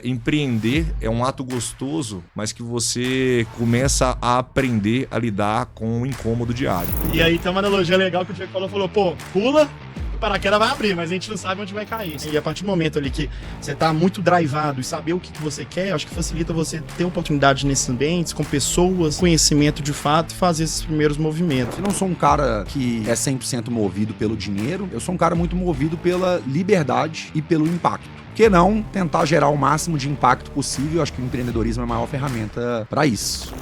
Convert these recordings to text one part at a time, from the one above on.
empreender é um ato gostoso, mas que você começa a aprender a lidar com o incômodo diário. E aí tem uma analogia legal que o Diego falou, pô, pula, o paraquedas vai abrir, mas a gente não sabe onde vai cair. E a partir do momento ali que você tá muito drivado e saber o que você quer, acho que facilita você ter oportunidade nesses ambientes, com pessoas, conhecimento de fato e fazer esses primeiros movimentos. Eu não sou um cara que é 100% movido pelo dinheiro, eu sou um cara muito movido pela liberdade e pelo impacto. Por que não tentar gerar o máximo de impacto possível? Eu acho que o empreendedorismo é a maior ferramenta para isso.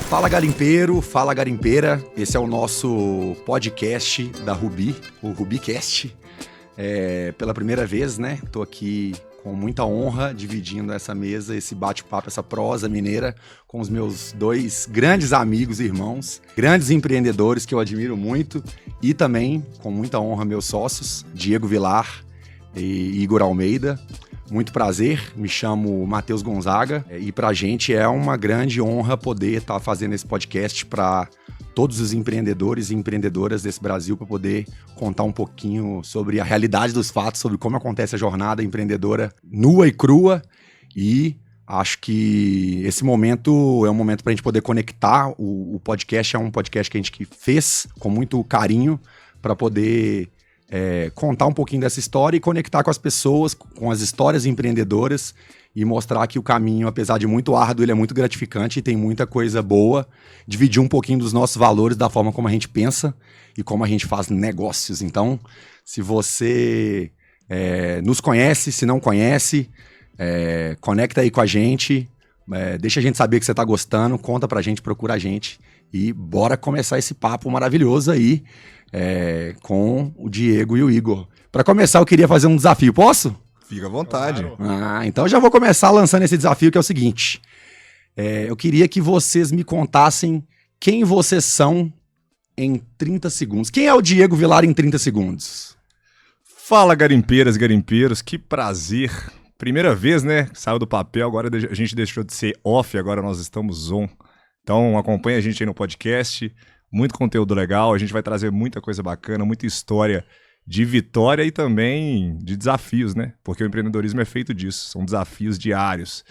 Fala garimpeiro, fala garimpeira, esse é o nosso podcast da Rubi, o RubiCast. Pela primeira vez, né, tô aqui com muita honra dividindo essa mesa, esse bate-papo, essa prosa mineira com os meus dois grandes amigos e irmãos, grandes empreendedores que eu admiro muito e também, com muita honra, meus sócios, Diego Vilar e Igor Almeida. Muito prazer, me chamo Matheus Gonzaga e pra gente é uma grande honra poder estar fazendo esse podcast para todos os empreendedores e empreendedoras desse Brasil, para poder contar um pouquinho sobre a realidade dos fatos, sobre como acontece a jornada empreendedora nua e crua. E acho que esse momento é um momento para a gente poder conectar. O podcast é um podcast que a gente fez com muito carinho para poder contar um pouquinho dessa história e conectar com as pessoas, com as histórias empreendedoras e mostrar que o caminho, apesar de muito árduo, ele é muito gratificante e tem muita coisa boa. Dividir um pouquinho dos nossos valores, da forma como a gente pensa e como a gente faz negócios. Então, se você nos conhece, se não conhece, conecta aí com a gente, deixa a gente saber que você está gostando, conta pra gente, procura a gente e bora começar esse papo maravilhoso aí com o Diego e o Igor. Para começar, eu queria fazer um desafio, posso? Fica à vontade. Claro. Então já vou começar lançando esse desafio, que é o seguinte. Eu queria que vocês me contassem quem vocês são em 30 segundos. Quem é o Diego Vilar em 30 segundos? Fala, garimpeiras, garimpeiros, que prazer. Primeira vez, né? Saiu do papel, agora a gente deixou de ser off, agora nós estamos on. Então acompanha a gente aí no podcast, muito conteúdo legal, a gente vai trazer muita coisa bacana, muita história de vitória e também de desafios, né? Porque o empreendedorismo é feito disso, são desafios diários.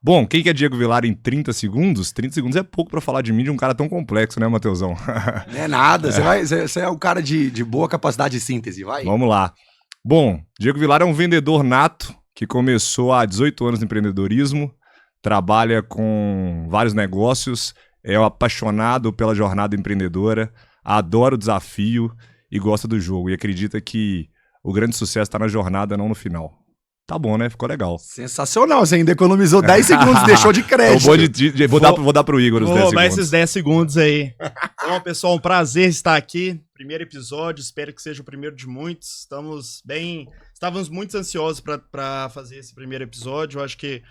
Bom, quem que é Diego Vilar em 30 segundos? 30 segundos é pouco pra falar de mim, de um cara tão complexo, né, Matheusão? Não é nada, você é um cara de boa capacidade de síntese, vai. Vamos lá. Bom, Diego Vilar é um vendedor nato que começou há 18 anos no empreendedorismo, trabalha com vários negócios, é apaixonado pela jornada empreendedora, adora o desafio e gosta do jogo. E acredita que o grande sucesso está na jornada, não no final. Tá bom, né? Ficou legal. Sensacional, você ainda economizou 10 segundos, deixou de crédito. Vou dar pro Igor os 10 segundos. Vou roubar esses 10 segundos aí. Bom, pessoal, um prazer estar aqui. Primeiro episódio, espero que seja o primeiro de muitos. Estávamos muito ansiosos para fazer esse primeiro episódio. Eu acho que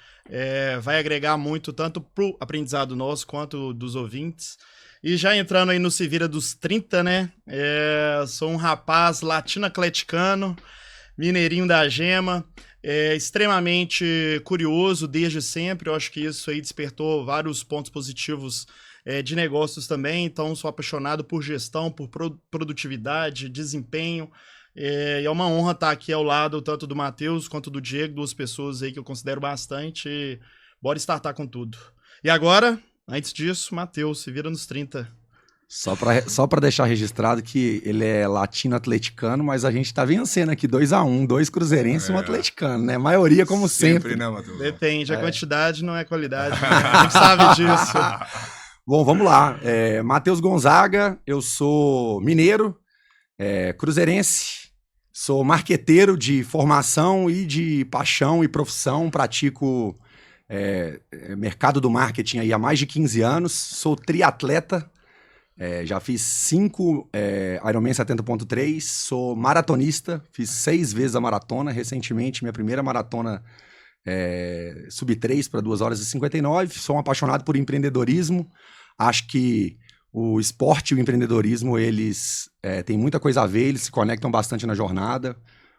vai agregar muito, tanto pro aprendizado nosso, quanto dos ouvintes. E já entrando aí no Se Vira dos 30, né? Sou um rapaz latino-atleticano, mineirinho da gema, extremamente curioso desde sempre. Eu acho que isso aí despertou vários pontos positivos de negócios também. Então, sou apaixonado por gestão, por produtividade, desempenho. E é uma honra estar aqui ao lado tanto do Matheus quanto do Diego, duas pessoas aí que eu considero bastante. E bora startar com tudo. E agora, antes disso, Matheus, se vira nos 30. Só pra deixar registrado que ele é latino-atleticano, mas a gente tá vencendo aqui 2-1, 2 cruzeirenses e um atleticano, né? Maioria como sempre. Né, Matheus? Depende, a quantidade não é qualidade, né? A gente sabe disso. Bom, vamos lá. Matheus Gonzaga, eu sou mineiro, cruzeirense, sou marqueteiro de formação e de paixão e profissão, pratico mercado do marketing aí há mais de 15 anos, sou triatleta, já fiz 5 Ironman 70.3, sou maratonista, fiz 6 vezes a maratona, recentemente minha primeira maratona sub 3 para 2 horas e 59, sou um apaixonado por empreendedorismo, acho que o esporte e o empreendedorismo, eles têm muita coisa a ver, eles se conectam bastante na jornada,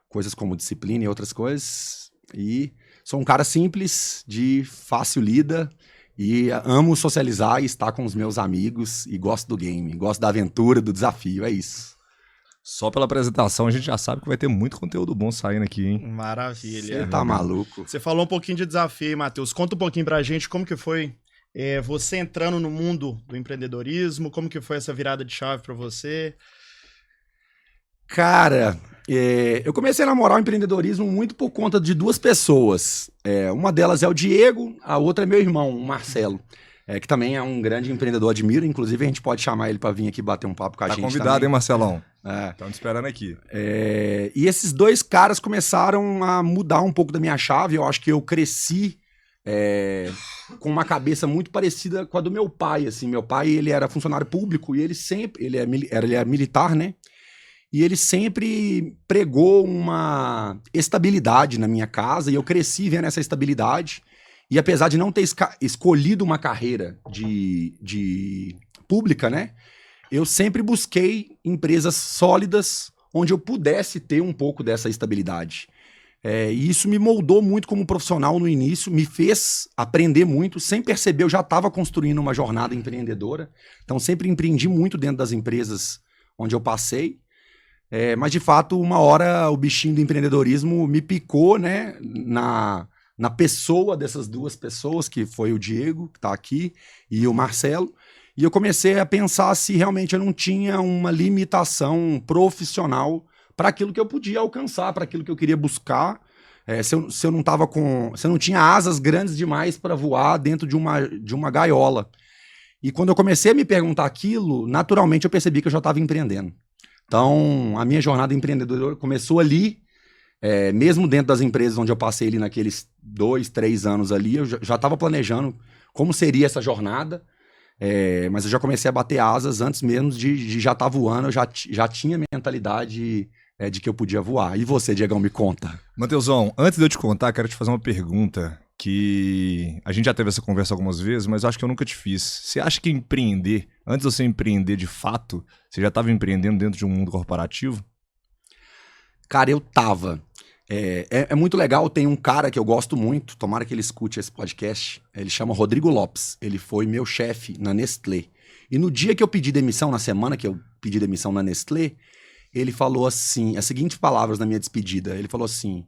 coisas como disciplina e outras coisas, e sou um cara simples, de fácil lida, e amo socializar e estar com os meus amigos, e gosto do game, gosto da aventura, do desafio, é isso. Só pela apresentação a gente já sabe que vai ter muito conteúdo bom saindo aqui, hein? Maravilha. Você tá maluco. Você falou um pouquinho de desafio, Matheus. Conta um pouquinho pra gente como que foi você entrando no mundo do empreendedorismo, como que foi essa virada de chave pra você? Cara, eu comecei a namorar o empreendedorismo muito por conta de duas pessoas. Uma delas é o Diego, a outra é meu irmão, o Marcelo. Que também é um grande empreendedor, admiro. Inclusive, a gente pode chamar ele para vir aqui bater um papo com a gente. Tá convidado, também. hein, Marcelão? Estamos esperando aqui. E esses dois caras começaram a mudar um pouco da minha chave. Eu acho que eu cresci com uma cabeça muito parecida com a do meu pai. Assim. Meu pai, ele era funcionário público e ele sempre... Ele é militar, né? E ele sempre pregou uma estabilidade na minha casa. E eu cresci vendo essa estabilidade. E apesar de não ter escolhido uma carreira de pública, né? Eu sempre busquei empresas sólidas onde eu pudesse ter um pouco dessa estabilidade. E isso me moldou muito como profissional no início, me fez aprender muito. Sem perceber, eu já estava construindo uma jornada empreendedora. Então, sempre empreendi muito dentro das empresas onde eu passei. Mas, de fato, uma hora o bichinho do empreendedorismo me picou, né? Na pessoa dessas duas pessoas, que foi o Diego, que está aqui, e o Marcelo. E eu comecei a pensar se realmente eu não tinha uma limitação profissional para aquilo que eu podia alcançar, para aquilo que eu queria buscar. Se eu não tinha asas grandes demais para voar dentro de uma gaiola. E quando eu comecei a me perguntar aquilo, naturalmente eu percebi que eu já estava empreendendo. Então, a minha jornada empreendedora começou ali. Mesmo dentro das empresas onde eu passei ali naqueles 2, 3 anos ali, eu já estava planejando como seria essa jornada, mas eu já comecei a bater asas antes mesmo de já estar voando, eu já tinha mentalidade de que eu podia voar. E você, Diegão, me conta. Matheusão, antes de eu te contar, quero te fazer uma pergunta que a gente já teve essa conversa algumas vezes, mas eu acho que eu nunca te fiz. Você acha que empreender, antes de você empreender de fato, você já estava empreendendo dentro de um mundo corporativo? Cara, eu tava. É muito legal, tem um cara que eu gosto muito, tomara que ele escute esse podcast, ele chama Rodrigo Lopes, ele foi meu chefe na Nestlé. E no dia que eu pedi demissão, na semana que eu pedi demissão na Nestlé, ele falou assim, as seguintes palavras na minha despedida, ele falou assim,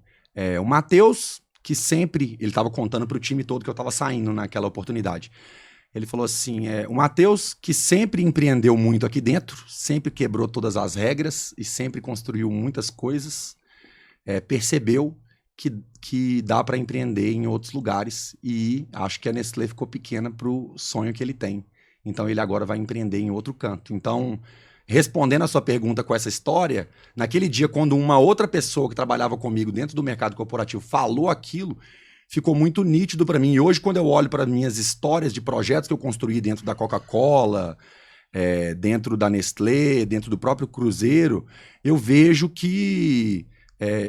o Matheus, que sempre, ele estava contando pro time todo que eu estava saindo naquela oportunidade, ele falou assim, o Matheus, que sempre empreendeu muito aqui dentro, sempre quebrou todas as regras e sempre construiu muitas coisas, percebeu que dá para empreender em outros lugares e acho que a Nestlé ficou pequena pro sonho que ele tem. Então ele agora vai empreender em outro canto. Então, respondendo a sua pergunta com essa história, naquele dia quando uma outra pessoa que trabalhava comigo dentro do mercado corporativo falou aquilo, ficou muito nítido para mim. E hoje, quando eu olho para minhas histórias de projetos que eu construí dentro da Coca-Cola, dentro da Nestlé, dentro do próprio Cruzeiro, eu vejo que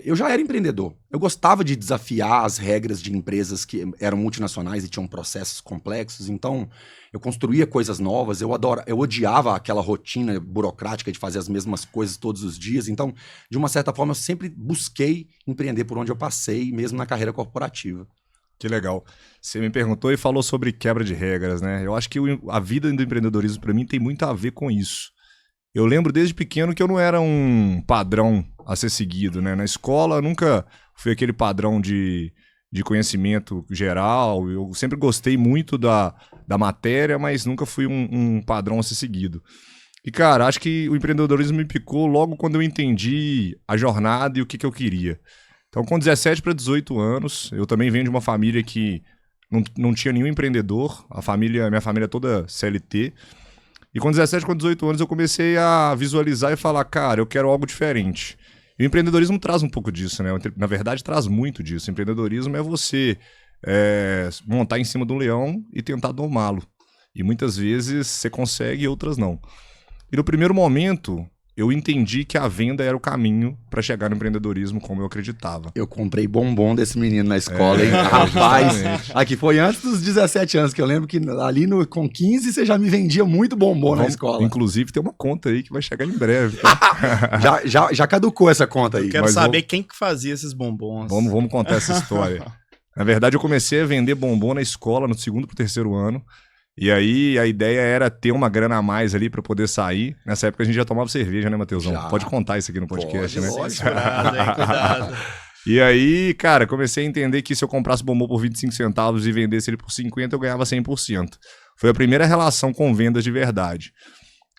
eu já era empreendedor. Eu gostava de desafiar as regras de empresas que eram multinacionais e tinham processos complexos. Então, eu construía coisas novas. Eu odiava aquela rotina burocrática de fazer as mesmas coisas todos os dias. Então, de uma certa forma, eu sempre busquei empreender por onde eu passei, mesmo na carreira corporativa. Que legal. Você me perguntou e falou sobre quebra de regras, né? Eu acho que a vida do empreendedorismo, para mim, tem muito a ver com isso. Eu lembro desde pequeno que eu não era um padrão a ser seguido, né? Na escola eu nunca fui aquele padrão de conhecimento geral. Eu sempre gostei muito da matéria, mas nunca fui um padrão a ser seguido. E, cara, acho que o empreendedorismo me picou logo quando eu entendi a jornada e o que eu queria. Então, com 17 para 18 anos, eu também venho de uma família que não tinha nenhum empreendedor. Minha família é toda CLT. E com 17, com 18 anos, eu comecei a visualizar e falar, cara, eu quero algo diferente. E o empreendedorismo traz um pouco disso, né? Na verdade, traz muito disso. O empreendedorismo é você montar em cima de um leão e tentar domá-lo. E muitas vezes você consegue e outras não. E no primeiro momento, eu entendi que a venda era o caminho para chegar no empreendedorismo como eu acreditava. Eu comprei bombom desse menino na escola, hein? Rapaz, aqui foi antes dos 17 anos, que eu lembro que ali com 15 você já me vendia muito bombom na escola. Inclusive tem uma conta aí que vai chegar em breve. Tá? já caducou essa conta aí. Eu quero saber quem que fazia esses bombons. Vamos contar essa história. Na verdade, eu comecei a vender bombom na escola no 2º pro 3º ano. E aí a ideia era ter uma grana a mais ali pra poder sair. Nessa época a gente já tomava cerveja, né, Matheusão? Já. Pode contar isso aqui no podcast, Pode, né? lógico. Cuidado, hein? Cuidado. E aí, cara, comecei a entender que se eu comprasse bombom por 25 centavos e vendesse ele por 50, eu ganhava 100%. Foi a primeira relação com vendas de verdade.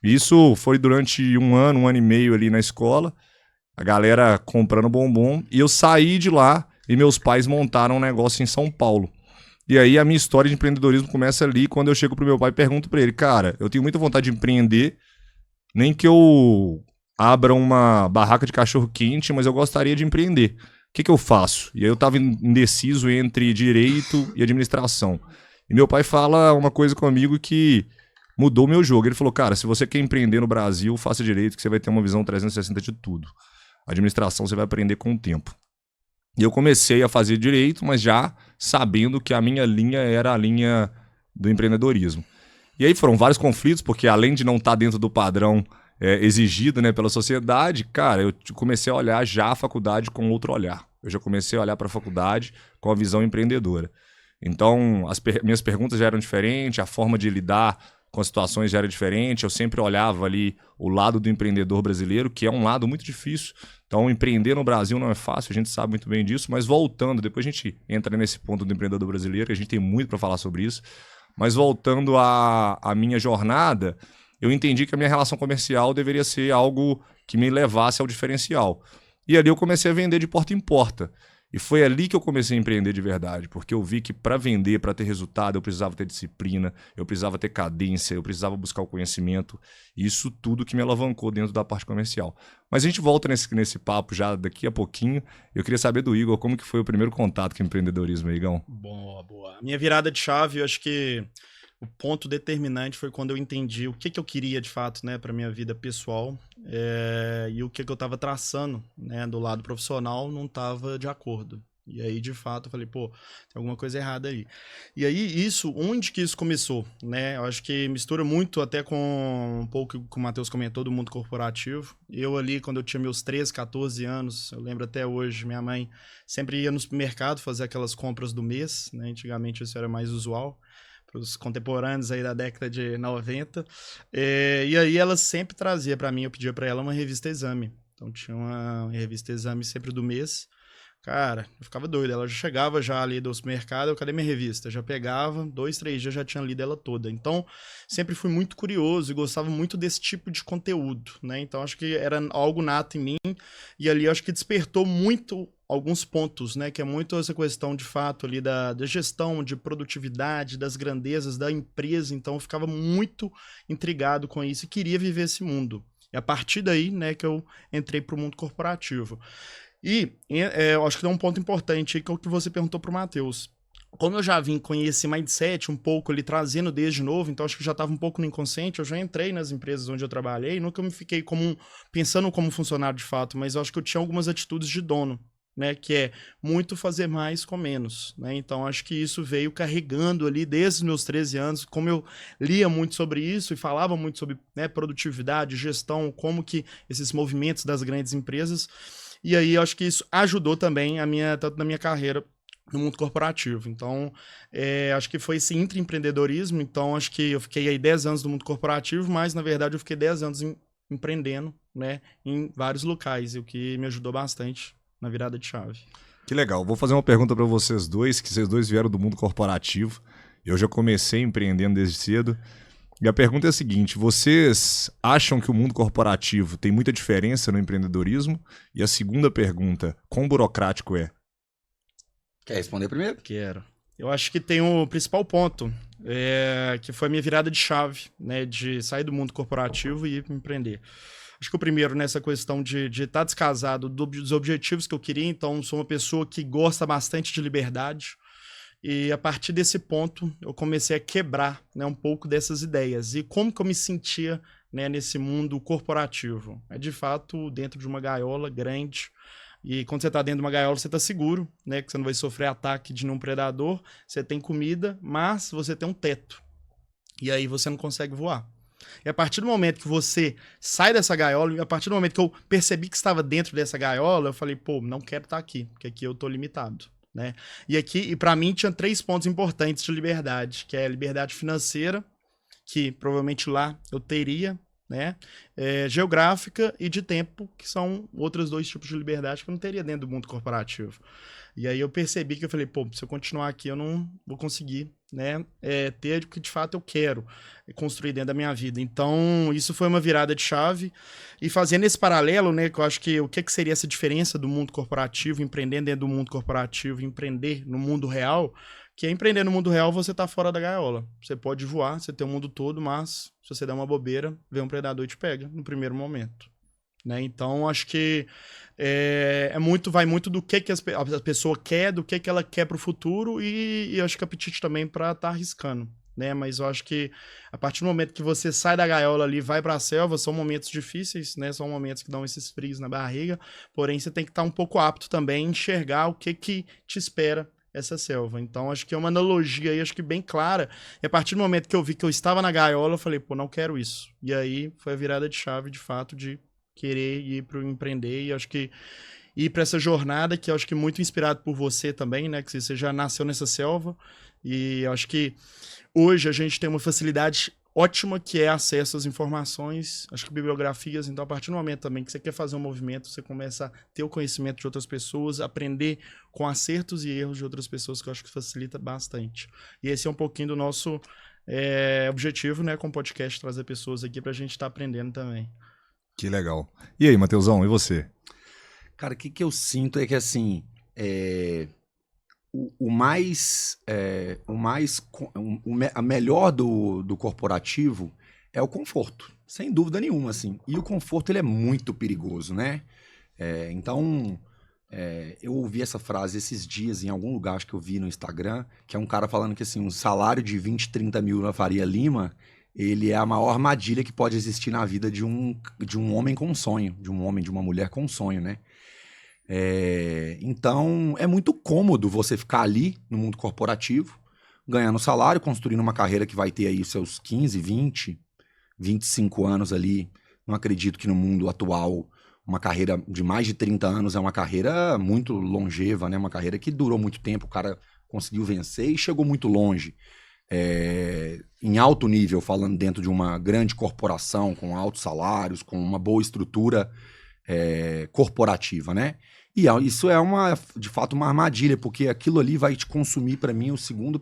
Isso foi durante um ano e meio ali na escola, a galera comprando bombom, e eu saí de lá e meus pais montaram um negócio em São Paulo. E aí a minha história de empreendedorismo começa ali, quando eu chego pro meu pai e pergunto pra ele, cara, eu tenho muita vontade de empreender, nem que eu abra uma barraca de cachorro-quente, mas eu gostaria de empreender. O que eu faço? E aí eu tava indeciso entre direito e administração. E meu pai fala uma coisa comigo que mudou o meu jogo. Ele falou, cara, se você quer empreender no Brasil, faça direito, que você vai ter uma visão 360 de tudo. A administração você vai aprender com o tempo. E eu comecei a fazer direito, mas já sabendo que a minha linha era a linha do empreendedorismo. E aí foram vários conflitos, porque além de não estar dentro do padrão exigido, né, pela sociedade, cara, eu comecei a olhar já a faculdade com outro olhar. Eu já comecei a olhar para a faculdade com a visão empreendedora. Então, minhas perguntas já eram diferentes, a forma de lidar com as situações já era diferente. Eu sempre olhava ali o lado do empreendedor brasileiro, que é um lado muito difícil. Então, empreender no Brasil não é fácil, a gente sabe muito bem disso. Mas voltando, depois a gente entra nesse ponto do empreendedor brasileiro, que a gente tem muito para falar sobre isso. Mas voltando à minha jornada, eu entendi que a minha relação comercial deveria ser algo que me levasse ao diferencial. E ali eu comecei a vender de porta em porta. E foi ali que eu comecei a empreender de verdade, porque eu vi que para vender, para ter resultado, eu precisava ter disciplina, eu precisava ter cadência, eu precisava buscar o conhecimento. E isso tudo que me alavancou dentro da parte comercial. Mas a gente volta nesse papo já daqui a pouquinho. Eu queria saber do Igor, como que foi o primeiro contato com o empreendedorismo, Igão? Boa, boa. A minha virada de chave, eu acho que o ponto determinante foi quando eu entendi o que eu queria de fato, né, para minha vida pessoal, e o que eu estava traçando, né, do lado profissional não estava de acordo. E aí, de fato, eu falei, pô, tem alguma coisa errada aí. E aí, onde que isso começou, né? Eu acho que mistura muito até com um pouco que o Matheus comentou do mundo corporativo. Eu ali, quando eu tinha meus 13, 14 anos, eu lembro até hoje, minha mãe sempre ia no supermercado fazer aquelas compras do mês, né? Antigamente isso era mais usual para os contemporâneos aí da década de 90. E aí ela sempre trazia para mim, eu pedia para ela uma revista Exame. Então tinha uma revista Exame sempre do mês. Cara, eu ficava doido. Ela já chegava já ali do supermercado, eu, cadê minha revista? Já pegava, 2, 3 dias já tinha lido ela toda. Então, sempre fui muito curioso e gostava muito desse tipo de conteúdo, né? Então, acho que era algo nato em mim. E ali, acho que despertou muito alguns pontos, né? Que é muito essa questão, de fato, ali da gestão, de produtividade, das grandezas da empresa. Então, eu ficava muito intrigado com isso e queria viver esse mundo. E a partir daí, né, que eu entrei para o mundo corporativo. E eu acho que dá um ponto importante aí, que é o que você perguntou pro Matheus. Como eu já vim com esse mindset um pouco ali, trazendo desde novo, então acho que já estava um pouco no inconsciente, eu já entrei nas empresas onde eu trabalhei, nunca me fiquei pensando como funcionário de fato, mas eu acho que eu tinha algumas atitudes de dono, né, que é muito fazer mais com menos, né? Então acho que isso veio carregando ali desde os meus 13 anos, como eu lia muito sobre isso e falava muito sobre, né, produtividade, gestão, como que esses movimentos das grandes empresas. E aí, eu acho que isso ajudou também tanto na minha carreira no mundo corporativo. Então, acho que foi esse intraempreendedorismo. Então, acho que eu fiquei aí 10 anos no mundo corporativo, mas, na verdade, eu fiquei 10 anos empreendendo, né, em vários locais, o que me ajudou bastante na virada de chave. Que legal. Vou fazer uma pergunta para vocês dois, que vocês dois vieram do mundo corporativo. Eu já comecei empreendendo desde cedo. E a pergunta é a seguinte, vocês acham que o mundo corporativo tem muita diferença no empreendedorismo? E a segunda pergunta, quão burocrático é? Quer responder primeiro? Quero. Eu acho que tem o principal ponto, que foi a minha virada de chave, né, de sair do mundo corporativo e ir para empreender. Acho que o primeiro, nessa questão de estar descasado dos objetivos que eu queria, então sou uma pessoa que gosta bastante de liberdade. E a partir desse ponto, eu comecei a quebrar, né, um pouco dessas ideias. E como que eu me sentia, né, nesse mundo corporativo? É de fato dentro de uma gaiola grande. E quando você está dentro de uma gaiola, você está seguro, né, que você não vai sofrer ataque de nenhum predador. Você tem comida, mas você tem um teto. E aí você não consegue voar. E a partir do momento que você sai dessa gaiola, e a partir do momento que eu percebi que estava dentro dessa gaiola, eu falei, pô, não quero estar aqui, porque aqui eu estou limitado. né? E para mim tinha 3 pontos importantes de liberdade, que é a liberdade financeira, que provavelmente lá eu teria, né? Geográfica e de tempo, que são outros 2 tipos de liberdade que eu não teria dentro do mundo corporativo. E aí eu percebi que eu falei, pô, se eu continuar aqui eu não vou conseguir, né, ter o que de fato eu quero construir dentro da minha vida. Então isso foi uma virada de chave. E fazendo esse paralelo, né, que eu acho que o que seria essa diferença do mundo corporativo, empreender dentro do mundo corporativo, empreender no mundo real, que é empreender no mundo real, você tá fora da gaiola. Você pode voar, você tem o mundo todo, mas se você der uma bobeira, vem um predador e te pega no primeiro momento. Né? Então, acho que vai muito do que a pessoa quer, do que ela quer pro futuro e acho que apetite também para estar arriscando. Né? Mas eu acho que a partir do momento que você sai da gaiola ali e vai para a selva, são momentos difíceis, né? São momentos que dão esses frios na barriga, porém você tem que estar um pouco apto também a enxergar o que te espera essa selva. Então, acho que é uma analogia aí, acho que bem clara. E a partir do momento que eu vi que eu estava na gaiola, eu falei, pô, não quero isso. E aí foi a virada de chave, de fato, de querer ir para o empreender. E acho que ir para essa jornada, que eu acho que muito inspirado por você também, né? Que você já nasceu nessa selva. E acho que hoje a gente tem uma facilidade ótima, que é acesso às informações, acho que bibliografias. Então, a partir do momento também que você quer fazer um movimento, você começa a ter o conhecimento de outras pessoas, aprender com acertos e erros de outras pessoas, que eu acho que facilita bastante. E esse é um pouquinho do nosso objetivo, né, com o podcast, trazer pessoas aqui pra gente estar aprendendo também. Que legal. E aí, Matheusão, e você? Cara, o que eu sinto é que, assim, a melhor do corporativo é o conforto, sem dúvida nenhuma, assim. E o conforto, ele é muito perigoso, né? Então, eu ouvi essa frase esses dias em algum lugar, acho que eu vi no Instagram, que é um cara falando que, assim, um salário de 20, 30 mil na Faria Lima, ele é a maior armadilha que pode existir na vida de um homem com um sonho, de um homem, de uma mulher com um sonho, né? Então, é muito cômodo você ficar ali no mundo corporativo, ganhando salário, construindo uma carreira que vai ter aí seus 15, 20, 25 anos ali. Não acredito que no mundo atual uma carreira de mais de 30 anos é uma carreira muito longeva, né? Uma carreira que durou muito tempo, o cara conseguiu vencer e chegou muito longe. Em alto nível, falando dentro de uma grande corporação, com altos salários, com uma boa estrutura corporativa, né? E isso é de fato uma armadilha, porque aquilo ali vai te consumir, para mim, o segundo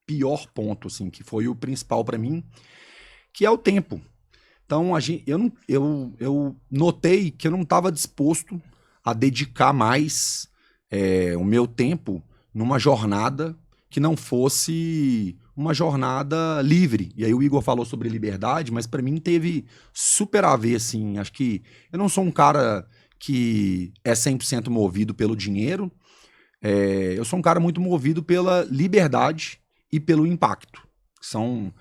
pior ponto, assim, que foi o principal para mim, que é o tempo. Então, eu notei que eu não estava disposto a dedicar mais o meu tempo numa jornada que não fosse uma jornada livre. E aí o Igor falou sobre liberdade, mas para mim teve super a ver, assim. Acho que eu não sou um cara que é 100% movido pelo dinheiro. Eu sou um cara muito movido pela liberdade e pelo impacto. São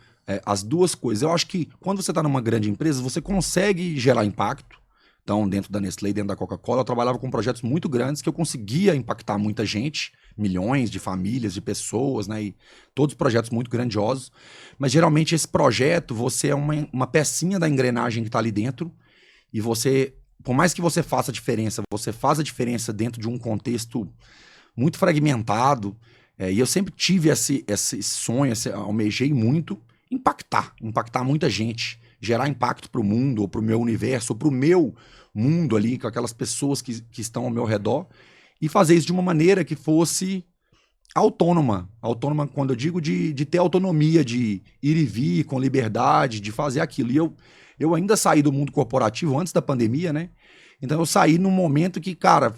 as duas coisas. Eu acho que quando você está numa grande empresa, você consegue gerar impacto. Então, dentro da Nestlé, dentro da Coca-Cola, eu trabalhava com projetos muito grandes que eu conseguia impactar muita gente, milhões de famílias, de pessoas, né? E todos projetos muito grandiosos. Mas, geralmente, esse projeto, você é uma pecinha da engrenagem que está ali dentro e você, por mais que você faça a diferença, você faz a diferença dentro de um contexto muito fragmentado. E eu sempre tive esse sonho, almejei muito impactar muita gente, gerar impacto para o mundo, ou para o meu universo, ou para o meu mundo ali, com aquelas pessoas que estão ao meu redor, e fazer isso de uma maneira que fosse autônoma. Autônoma, quando eu digo de ter autonomia, de ir e vir com liberdade, de fazer aquilo. E eu ainda saí do mundo corporativo antes da pandemia, né? Então eu saí num momento que, cara,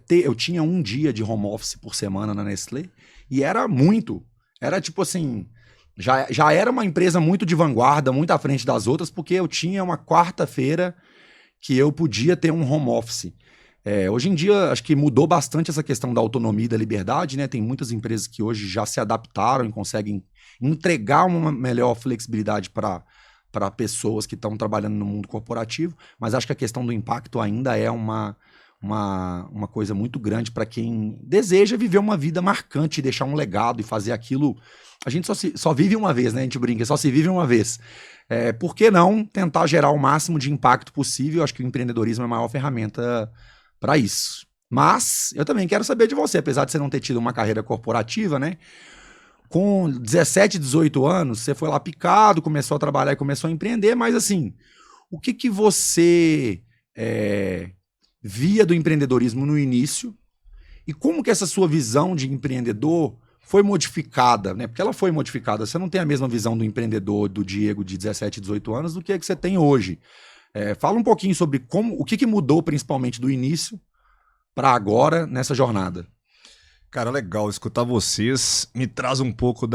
eu tinha um dia de home office por semana na Nestlé, e era muito. Era tipo assim, já era uma empresa muito de vanguarda, muito à frente das outras, porque eu tinha uma quarta-feira que eu podia ter um home office. Hoje em dia, acho que mudou bastante essa questão da autonomia e da liberdade, né? Tem muitas empresas que hoje já se adaptaram e conseguem entregar uma melhor flexibilidade para pessoas que estão trabalhando no mundo corporativo, mas acho que a questão do impacto ainda é uma coisa muito grande para quem deseja viver uma vida marcante, deixar um legado e fazer aquilo. A gente só vive uma vez, né? A gente brinca, só se vive uma vez. Por que não tentar gerar o máximo de impacto possível? Acho que o empreendedorismo é a maior ferramenta para isso. Mas eu também quero saber de você, apesar de você não ter tido uma carreira corporativa, né? Com 17, 18 anos, você foi lá picado, começou a trabalhar e começou a empreender, mas assim, o que que você via do empreendedorismo no início e como que essa sua visão de empreendedor foi modificada, né? Porque ela foi modificada. Você não tem a mesma visão do empreendedor do Diego de 17, 18 anos do que você tem hoje. Fala um pouquinho sobre o que mudou principalmente do início para agora nessa jornada. Cara, legal escutar vocês. Me traz um pouco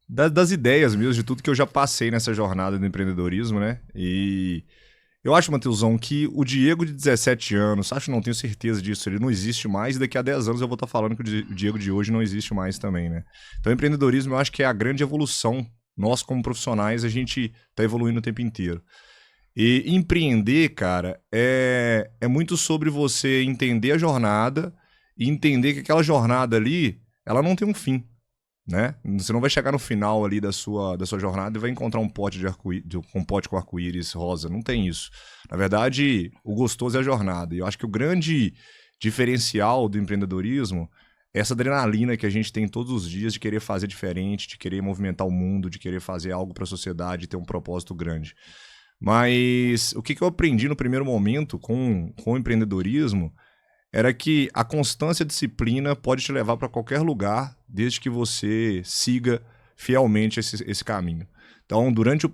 das ideias mesmo, de tudo que eu já passei nessa jornada do empreendedorismo, né? E eu acho, Matheusão, que o Diego de 17 anos, não tenho certeza disso, ele não existe mais, e daqui a 10 anos eu vou estar falando que o Diego de hoje não existe mais também, né? Então, o empreendedorismo eu acho que é a grande evolução. Nós, como profissionais, a gente está evoluindo o tempo inteiro. E empreender, cara, é muito sobre você entender a jornada e entender que aquela jornada ali, ela não tem um fim, né? Você não vai chegar no final ali da sua jornada e vai encontrar um pote com arco-íris rosa. Não tem isso. Na verdade, o gostoso é a jornada. E eu acho que o grande diferencial do empreendedorismo é essa adrenalina que a gente tem todos os dias de querer fazer diferente, de querer movimentar o mundo, de querer fazer algo para a sociedade, ter um propósito grande. Mas o que eu aprendi no primeiro momento com o empreendedorismo era que a constância e a disciplina pode te levar para qualquer lugar, desde que você siga fielmente esse caminho. Então, durante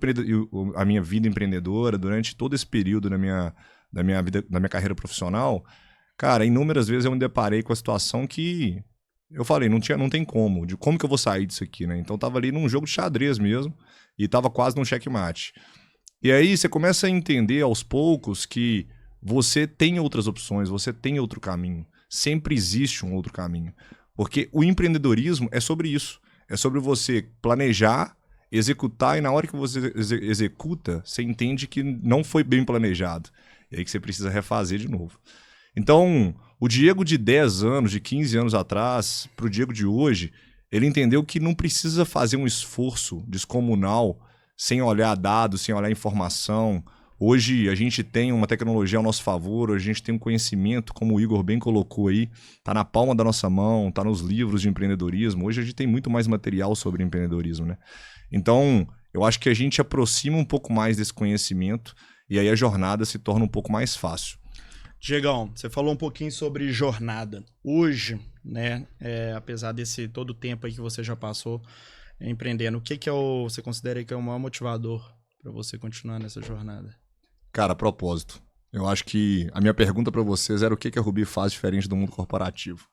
a minha vida empreendedora, durante todo esse período da minha carreira profissional, cara, inúmeras vezes eu me deparei com a situação que eu falei, não tem como, de como que eu vou sair disso aqui, né? Então, eu tava ali num jogo de xadrez mesmo, e tava quase num checkmate. E aí você começa a entender aos poucos que você tem outras opções, você tem outro caminho. Sempre existe um outro caminho. Porque o empreendedorismo é sobre isso. É sobre você planejar, executar, e na hora que você executa, você entende que não foi bem planejado. E aí que você precisa refazer de novo. Então, o Diego de 10 anos, de 15 anos atrás, para o Diego de hoje, ele entendeu que não precisa fazer um esforço descomunal sem olhar dados, sem olhar informação. Hoje a gente tem uma tecnologia ao nosso favor, a gente tem um conhecimento, como o Igor bem colocou aí, tá na palma da nossa mão, tá nos livros de empreendedorismo. Hoje a gente tem muito mais material sobre empreendedorismo, né? Então, eu acho que a gente aproxima um pouco mais desse conhecimento e aí a jornada se torna um pouco mais fácil. Diegão, você falou um pouquinho sobre jornada. Hoje, né, apesar desse todo o tempo aí que você já passou empreendendo, o que você considera que é o maior motivador para você continuar nessa jornada? Cara, propósito. Eu acho que a minha pergunta para vocês era o que a Rubi faz diferente do mundo corporativo.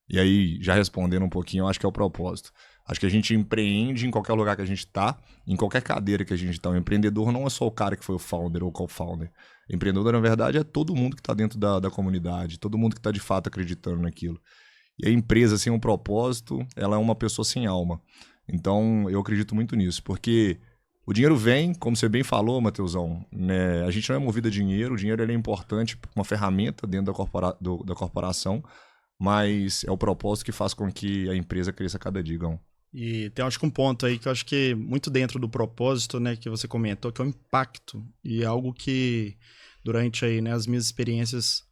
E aí, já respondendo um pouquinho, eu acho que é o propósito. Acho que a gente empreende em qualquer lugar que a gente está, em qualquer cadeira que a gente está. O empreendedor não é só o cara que foi o founder ou o co-founder. Empreendedor, na verdade, é todo mundo que está dentro da comunidade, todo mundo que está de fato acreditando naquilo. E a empresa sem um propósito, ela é uma pessoa sem alma. Então, eu acredito muito nisso, porque o dinheiro vem, como você bem falou, Matheusão, né? A gente não é movido a dinheiro, o dinheiro ele é importante, uma ferramenta dentro da corporação, mas é o propósito que faz com que a empresa cresça cada dia, Gão. E tem, acho que um ponto aí que eu acho que muito dentro do propósito, né, que você comentou, que é o impacto. E é algo que, durante aí, né, as minhas experiências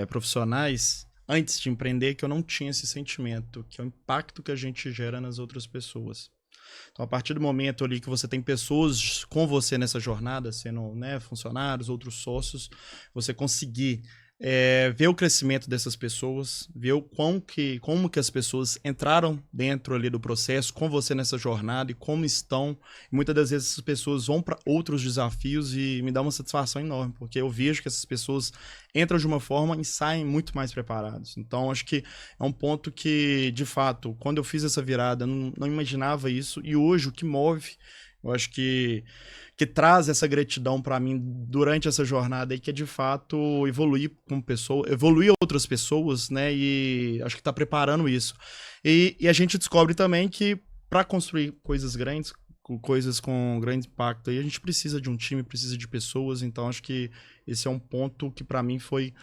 profissionais, antes de empreender, que eu não tinha esse sentimento, que é o impacto que a gente gera nas outras pessoas. Então, a partir do momento ali que você tem pessoas com você nessa jornada, sendo, né, funcionários, outros sócios, você conseguir ver o crescimento dessas pessoas, ver como que as pessoas entraram dentro ali do processo com você nessa jornada e como estão. E muitas das vezes essas pessoas vão para outros desafios e me dá uma satisfação enorme, porque eu vejo que essas pessoas entram de uma forma e saem muito mais preparados. Então, acho que é um ponto que, de fato, quando eu fiz essa virada, eu não imaginava isso. E hoje, o que move, eu acho que traz essa gratidão para mim durante essa jornada aí, que é de fato evoluir como pessoa, evoluir outras pessoas, né? E acho que está preparando isso. E a gente descobre também que para construir coisas grandes, coisas com grande impacto, aí a gente precisa de um time, precisa de pessoas. Então acho que esse é um ponto que para mim foi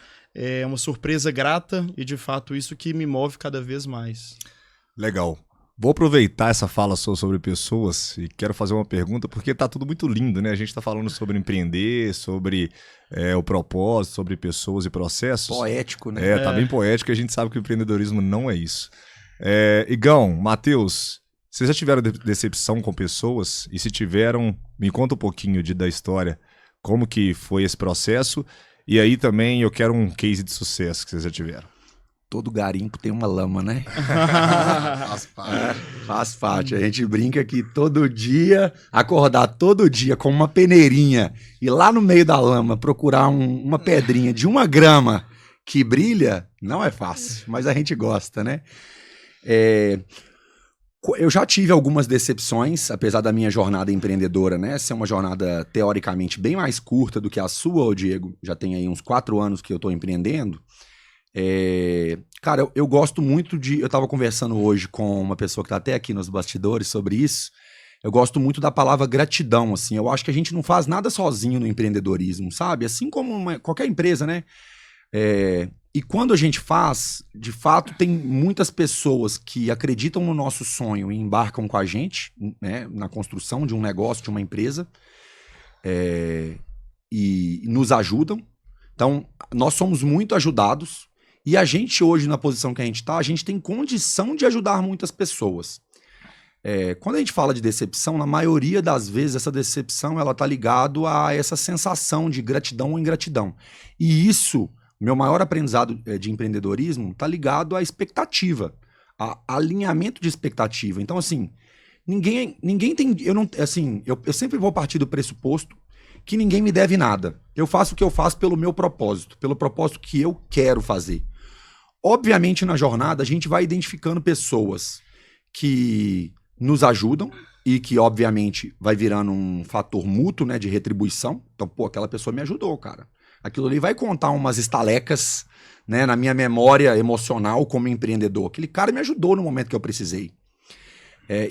uma surpresa grata e de fato isso que me move cada vez mais. Legal. Vou aproveitar essa fala sua sobre pessoas e quero fazer uma pergunta, porque tá tudo muito lindo, né? A gente tá falando sobre empreender, sobre o propósito, sobre pessoas e processos. Poético, né? Tá bem poético e a gente sabe que o empreendedorismo não é isso. Igão, Matheus, vocês já tiveram decepção com pessoas? E se tiveram, me conta um pouquinho da história, como que foi esse processo. E aí também eu quero um case de sucesso que vocês já tiveram. Todo garimpo tem uma lama, né? Faz parte. A gente brinca que todo dia, acordar todo dia com uma peneirinha e lá no meio da lama procurar uma pedrinha de 1 grama que brilha, não é fácil, mas a gente gosta, né? Eu já tive algumas decepções, apesar da minha jornada empreendedora, né? Ser uma jornada teoricamente bem mais curta do que a sua, ô Diego. Já tem aí uns 4 anos que eu tô empreendendo. Cara, eu gosto muito de... Eu tava conversando hoje com uma pessoa que tá até aqui nos bastidores sobre isso. Eu gosto muito da palavra gratidão, assim. Eu acho que a gente não faz nada sozinho no empreendedorismo, sabe? Assim como qualquer empresa, né? E quando a gente faz, de fato, tem muitas pessoas que acreditam no nosso sonho e embarcam com a gente, né? Na construção de um negócio, de uma empresa. E nos ajudam. Então, nós somos muito ajudados. E a gente hoje, na posição que a gente está, a gente tem condição de ajudar muitas pessoas. Quando a gente fala de decepção, na maioria das vezes, essa decepção ela está ligada a essa sensação de gratidão ou ingratidão. E isso, meu maior aprendizado de empreendedorismo, está ligado à expectativa, a alinhamento de expectativa. Então, assim, ninguém tem... Eu sempre vou partir do pressuposto que ninguém me deve nada. Eu faço o que eu faço pelo meu propósito, pelo propósito que eu quero fazer. Obviamente, na jornada, a gente vai identificando pessoas que nos ajudam e que, obviamente, vai virando um fator mútuo, né, de retribuição. Então, pô, aquela pessoa me ajudou, cara. Aquilo ali vai contar umas estalecas, né, na minha memória emocional como empreendedor. Aquele cara me ajudou no momento que eu precisei.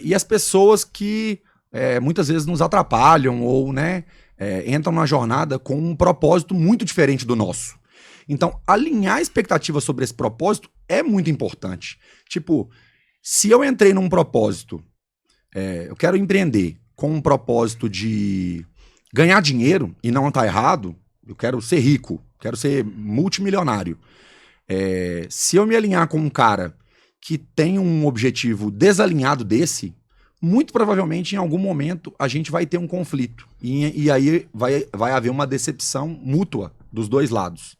E as pessoas que muitas vezes nos atrapalham ou, né, entram na jornada com um propósito muito diferente do nosso. Então, alinhar a expectativa sobre esse propósito é muito importante. Tipo, se eu entrei num propósito, eu quero empreender com um propósito de ganhar dinheiro, e não tá errado, eu quero ser rico, quero ser multimilionário. Se eu me alinhar com um cara que tem um objetivo desalinhado desse, muito provavelmente em algum momento a gente vai ter um conflito. E aí vai haver uma decepção mútua dos dois lados.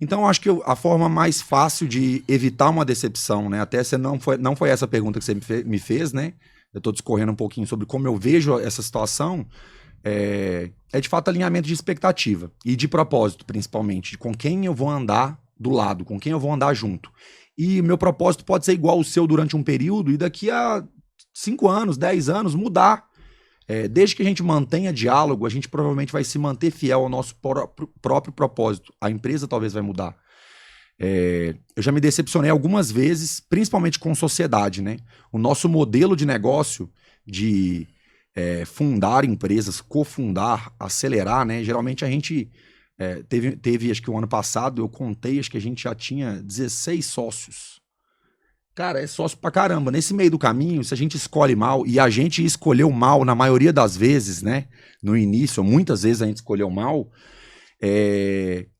Então, eu acho que a forma mais fácil de evitar uma decepção, né? Até não foi essa pergunta que você me fez, né? Eu estou discorrendo um pouquinho sobre como eu vejo essa situação. É de fato alinhamento de expectativa e de propósito, principalmente, de com quem eu vou andar do lado, com quem eu vou andar junto. E meu propósito pode ser igual ao seu durante um período e daqui a 5 anos, 10 anos, mudar. Desde que a gente mantenha diálogo, a gente provavelmente vai se manter fiel ao nosso próprio propósito. A empresa talvez vai mudar. Eu já me decepcionei algumas vezes, principalmente com sociedade, né? O nosso modelo de negócio de fundar empresas, cofundar, acelerar, né? Geralmente a gente teve, acho que o ano passado, eu contei, acho que a gente já tinha 16 sócios. Cara, é sócio pra caramba. Nesse meio do caminho, se a gente escolhe mal, e a gente escolheu mal na maioria das vezes, né? No início, muitas vezes a gente escolheu mal,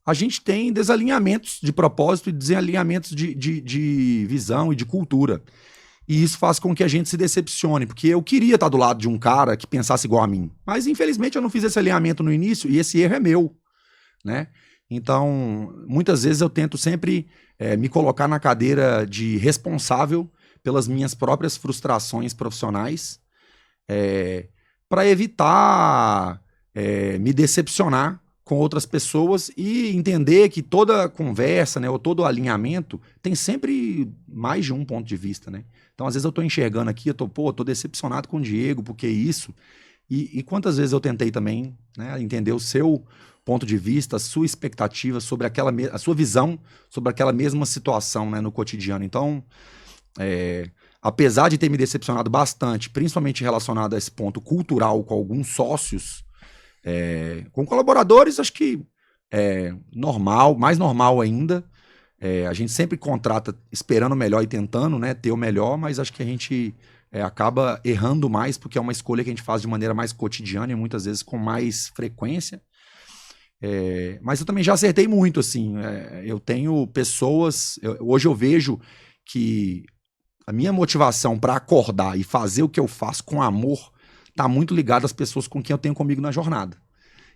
a gente tem desalinhamentos de propósito e desalinhamentos de visão e de cultura. E isso faz com que a gente se decepcione, porque eu queria estar do lado de um cara que pensasse igual a mim. Mas, infelizmente, eu não fiz esse alinhamento no início e esse erro é meu, né? Então, muitas vezes eu tento sempre me colocar na cadeira de responsável pelas minhas próprias frustrações profissionais para evitar me decepcionar com outras pessoas e entender que toda conversa, né, ou todo alinhamento tem sempre mais de um ponto de vista, né? Então, às vezes eu tô enxergando aqui, eu tô decepcionado com o Diego, porque isso... E quantas vezes eu tentei também, né, entender o seu ponto de vista, a sua expectativa sobre a sua visão sobre aquela mesma situação, né, no cotidiano. Então, apesar de ter me decepcionado bastante, principalmente relacionado a esse ponto cultural com alguns sócios, com colaboradores, acho que normal, mais normal ainda, A gente sempre contrata esperando o melhor e tentando, né, ter o melhor, mas acho que a gente acaba errando mais porque é uma escolha que a gente faz de maneira mais cotidiana e muitas vezes com mais frequência. Mas eu também já acertei muito, assim. Eu tenho pessoas... hoje eu vejo que a minha motivação para acordar e fazer o que eu faço com amor tá muito ligada às pessoas com quem eu tenho comigo na jornada.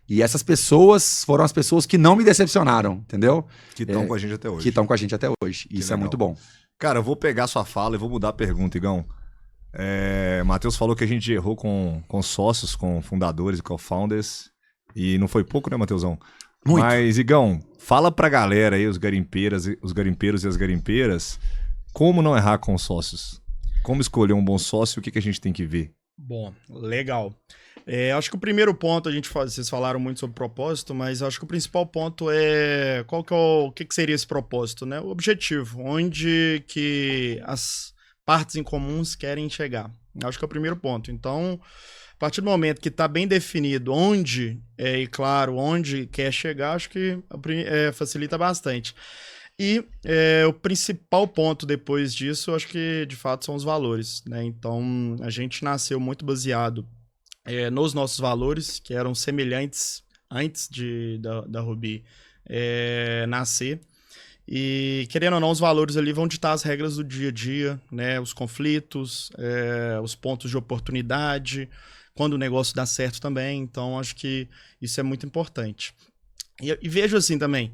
E essas pessoas foram as pessoas que não me decepcionaram, entendeu? Que estão com a gente até hoje. Que estão com a gente até hoje. Isso é muito bom. Cara, eu vou pegar sua fala e vou mudar a pergunta, Igão. Matheus falou que a gente errou com sócios, com fundadores e co-founders. E não foi pouco, né, Matheusão? Muito. Mas, Igão, fala pra galera aí, os garimpeiros e as garimpeiras, como não errar com os sócios? Como escolher um bom sócio e o que a gente tem que ver? Bom, legal. Acho que o primeiro ponto, vocês falaram muito sobre propósito, mas acho que o principal ponto é o que seria esse propósito, né? O objetivo, onde que as partes em comuns querem chegar. Acho que é o primeiro ponto. Então, a partir do momento que está bem definido onde, e claro, onde quer chegar, acho que facilita bastante. E o principal ponto depois disso, acho que de fato são os valores, né? Então, a gente nasceu muito baseado nos nossos valores, que eram semelhantes antes da Ruby nascer. E, querendo ou não, os valores ali vão ditar as regras do dia a dia, né? Os conflitos, os pontos de oportunidade, quando o negócio dá certo também. Então, acho que isso é muito importante. E vejo assim também,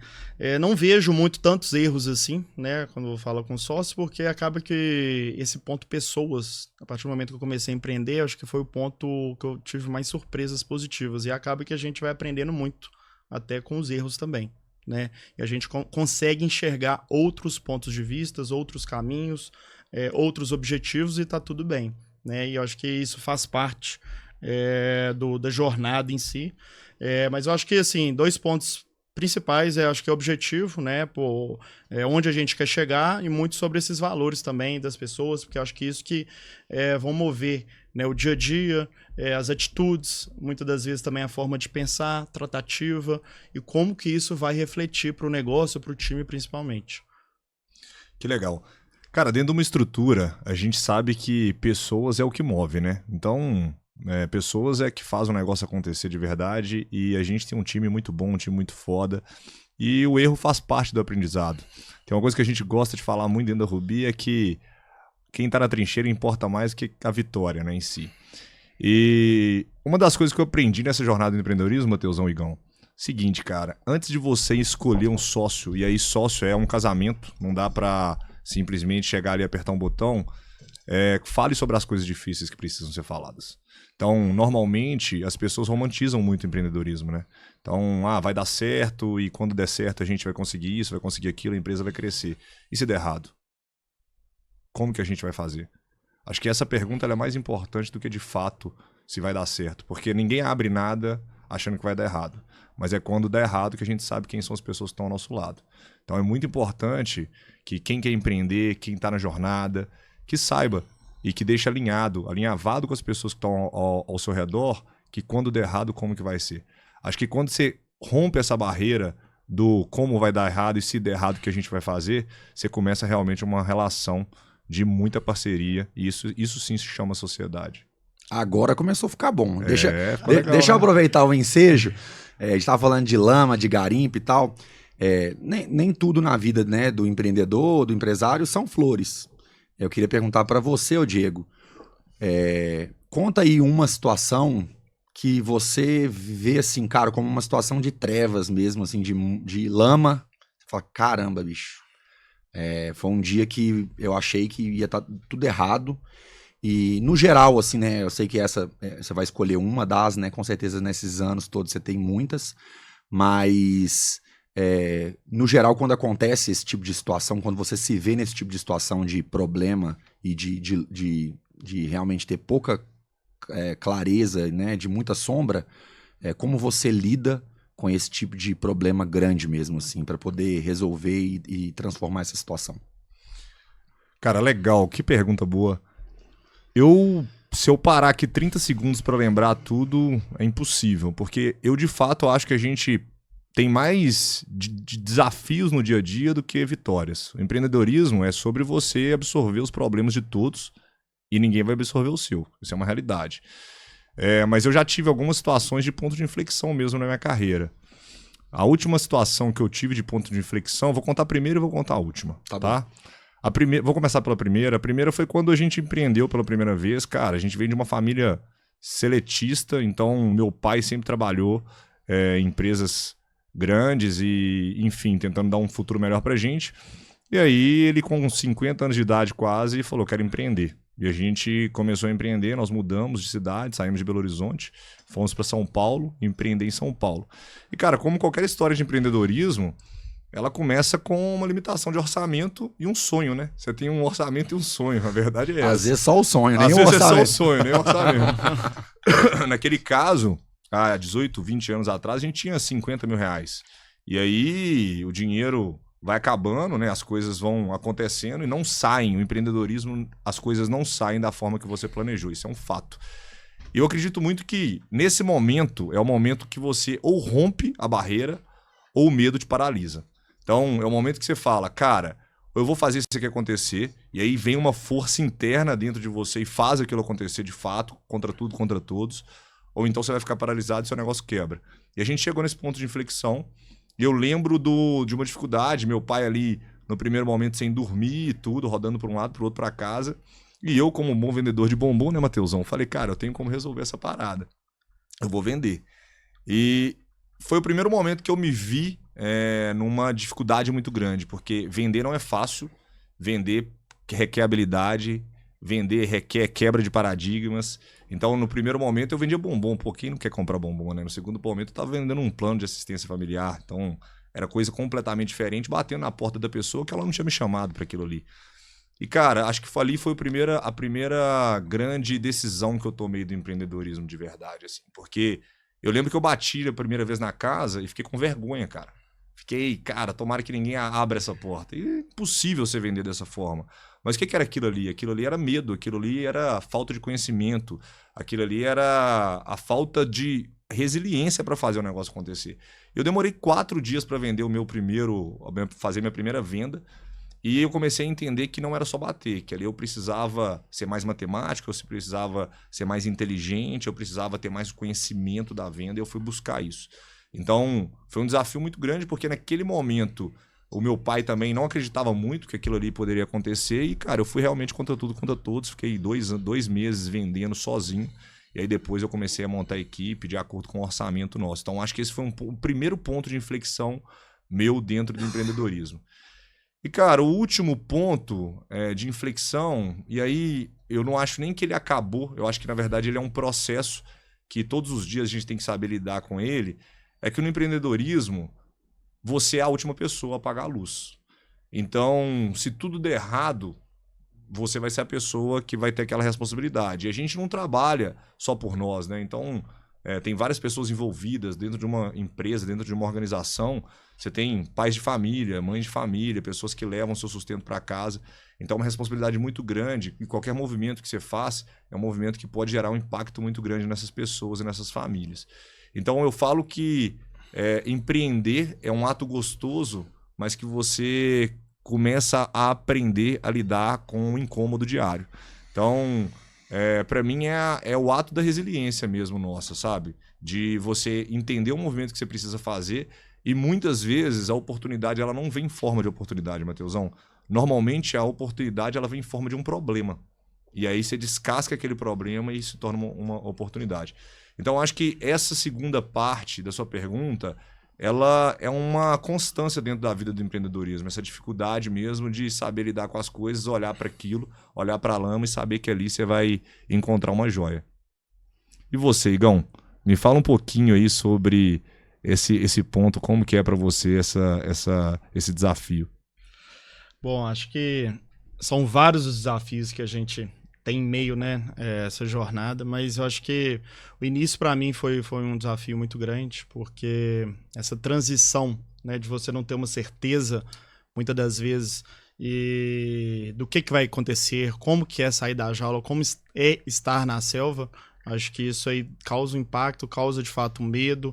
não vejo muito tantos erros assim, né, quando eu falo com sócio, porque acaba que esse ponto pessoas, a partir do momento que eu comecei a empreender, acho que foi o ponto que eu tive mais surpresas positivas, e acaba que a gente vai aprendendo muito, até com os erros também, né, e a gente consegue enxergar outros pontos de vista, outros caminhos, outros objetivos e tá tudo bem, né, e eu acho que isso faz parte da jornada em si. Mas eu acho que, assim, 2 pontos principais, acho que é o objetivo, né, onde a gente quer chegar, e muito sobre esses valores também das pessoas, porque eu acho que isso que vão mover, né, o dia a dia, as atitudes, muitas das vezes também a forma de pensar, tratativa, e como que isso vai refletir para o negócio, para o time principalmente. Que legal. Cara, dentro de uma estrutura, a gente sabe que pessoas é o que move, né? Então... pessoas que fazem o negócio acontecer de verdade, e a gente tem um time muito bom, um time muito foda, e o erro faz parte do aprendizado. Tem uma coisa que a gente gosta de falar muito dentro da Ruby, é que quem tá na trincheira importa mais que a vitória, né, em si. E uma das coisas que eu aprendi nessa jornada do empreendedorismo, Matheusão, Igão, seguinte, cara, antes de você escolher um sócio, e aí sócio é um casamento, não dá pra simplesmente chegar ali e apertar um botão, fale sobre as coisas difíceis que precisam ser faladas. Então, normalmente, as pessoas romantizam muito o empreendedorismo, né? Então, vai dar certo, e quando der certo a gente vai conseguir isso, vai conseguir aquilo, a empresa vai crescer. E se der errado? Como que a gente vai fazer? Acho que essa pergunta ela é mais importante do que, de fato, se vai dar certo. Porque ninguém abre nada achando que vai dar errado. Mas é quando dá errado que a gente sabe quem são as pessoas que estão ao nosso lado. Então, é muito importante que quem quer empreender, quem está na jornada, que saiba e que deixe alinhavado com as pessoas que estão ao seu redor, que quando der errado, como que vai ser. Acho que quando você rompe essa barreira do como vai dar errado e se der errado o que a gente vai fazer, você começa realmente uma relação de muita parceria, e isso sim se chama sociedade. Agora começou a ficar bom. Deixa legal, eu aproveitar o ensejo. A gente estava falando de lama, de garimpo e tal. Nem tudo na vida, né, do empreendedor, do empresário, são flores. Eu queria perguntar para você, Diego, conta aí uma situação que você vê, assim, cara, como uma situação de trevas mesmo, assim, de lama. Você fala, caramba, bicho, foi um dia que eu achei que ia estar tudo errado. E, no geral, assim, né, eu sei que você vai escolher uma das, né, com certeza nesses anos todos você tem muitas, mas... no geral, quando acontece esse tipo de situação, quando você se vê nesse tipo de situação de problema e de realmente ter pouca clareza, né, de muita sombra, como você lida com esse tipo de problema grande mesmo, assim, para poder resolver e transformar essa situação? Cara, legal, que pergunta boa. Se eu parar aqui 30 segundos para lembrar tudo, é impossível, porque eu de fato acho que a gente tem mais de desafios no dia a dia do que vitórias. O empreendedorismo é sobre você absorver os problemas de todos e ninguém vai absorver o seu. Isso é uma realidade. Mas eu já tive algumas situações de ponto de inflexão mesmo na minha carreira. A última situação que eu tive de ponto de inflexão, vou contar a primeira e vou contar a última, tá? Vou começar pela primeira. A primeira foi quando a gente empreendeu pela primeira vez. Cara, a gente veio de uma família seletista, então meu pai sempre trabalhou em empresas grandes e, enfim, tentando dar um futuro melhor pra gente. E aí ele, com 50 anos de idade quase, falou, quero empreender. E a gente começou a empreender, nós mudamos de cidade, saímos de Belo Horizonte, fomos para São Paulo, empreender em São Paulo. E, cara, como qualquer história de empreendedorismo, ela começa com uma limitação de orçamento e um sonho, né? Você tem um orçamento e um sonho, a verdade é essa. Às vezes só o sonho, nem o orçamento. Às vezes é só o sonho, nem o orçamento. Naquele caso, há 18, 20 anos atrás, a gente tinha 50 mil reais. E aí o dinheiro vai acabando, né? As coisas vão acontecendo e não saem. O empreendedorismo, as coisas não saem da forma que você planejou. Isso é um fato. E eu acredito muito que nesse momento é o momento que você ou rompe a barreira ou o medo te paralisa. Então é o momento que você fala, cara, eu vou fazer isso aqui acontecer, e aí vem uma força interna dentro de você e faz aquilo acontecer de fato, contra tudo, contra todos, ou então você vai ficar paralisado e seu negócio quebra. E a gente chegou nesse ponto de inflexão. E eu lembro de uma dificuldade, meu pai ali no primeiro momento sem dormir e tudo, rodando para um lado, para o outro para casa. E eu, como um bom vendedor de bombom, né, Mateusão? Falei, cara, eu tenho como resolver essa parada. Eu vou vender. E foi o primeiro momento que eu me vi numa dificuldade muito grande, porque vender não é fácil, vender requer habilidade, vender requer quebra de paradigmas. Então, no primeiro momento, eu vendia bombom. Pô, quem não quer comprar bombom, né? No segundo momento, eu estava vendendo um plano de assistência familiar. Então, era coisa completamente diferente, batendo na porta da pessoa que ela não tinha me chamado para aquilo ali. E, cara, acho que ali foi a primeira grande decisão que eu tomei do empreendedorismo de verdade, assim. Porque eu lembro que eu bati a primeira vez na casa e fiquei com vergonha, cara. Fiquei, cara, tomara que ninguém abra essa porta. E é impossível você vender dessa forma. Mas o que era aquilo ali? Aquilo ali era medo, aquilo ali era falta de conhecimento, aquilo ali era a falta de resiliência para fazer o negócio acontecer. Eu demorei 4 dias para vender fazer minha primeira venda, e eu comecei a entender que não era só bater, que ali eu precisava ser mais matemático, eu precisava ser mais inteligente, eu precisava ter mais conhecimento da venda, e eu fui buscar isso. Então, foi um desafio muito grande, porque naquele momento o meu pai também não acreditava muito que aquilo ali poderia acontecer. E, cara, eu fui realmente contra tudo, contra todos. Fiquei 2 meses vendendo sozinho. E aí depois eu comecei a montar a equipe de acordo com o orçamento nosso. Então, acho que esse foi o primeiro ponto de inflexão meu dentro do empreendedorismo. E, cara, o último ponto de inflexão, e aí eu não acho nem que ele acabou. Eu acho que, na verdade, ele é um processo que todos os dias a gente tem que saber lidar com ele. É que no empreendedorismo, você é a última pessoa a apagar a luz. Então, se tudo der errado, você vai ser a pessoa que vai ter aquela responsabilidade. E a gente não trabalha só por nós, né? Então, tem várias pessoas envolvidas dentro de uma empresa, dentro de uma organização. Você tem pais de família, mães de família, pessoas que levam seu sustento para casa. Então, é uma responsabilidade muito grande. E qualquer movimento que você faz é um movimento que pode gerar um impacto muito grande nessas pessoas e nessas famílias. Então, eu falo que empreender é um ato gostoso, mas que você começa a aprender a lidar com o incômodo diário. Então, para mim é o ato da resiliência mesmo nossa, sabe? De você entender o movimento que você precisa fazer, e muitas vezes a oportunidade ela não vem em forma de oportunidade, Mateusão. Normalmente a oportunidade ela vem em forma de um problema. E aí você descasca aquele problema e se torna uma oportunidade. Então, acho que essa segunda parte da sua pergunta, ela é uma constância dentro da vida do empreendedorismo. Essa dificuldade mesmo de saber lidar com as coisas, olhar para aquilo, olhar para a lama e saber que ali você vai encontrar uma joia. E você, Igão? Me fala um pouquinho aí sobre esse ponto, como que é para você esse desafio. Bom, acho que são vários os desafios que a gente tem em meio, né, essa jornada, mas eu acho que o início para mim foi um desafio muito grande, porque essa transição, né, de você não ter uma certeza, muitas das vezes, do que vai acontecer, como que é sair da jaula, como é estar na selva, acho que isso aí causa um impacto, causa de fato um medo,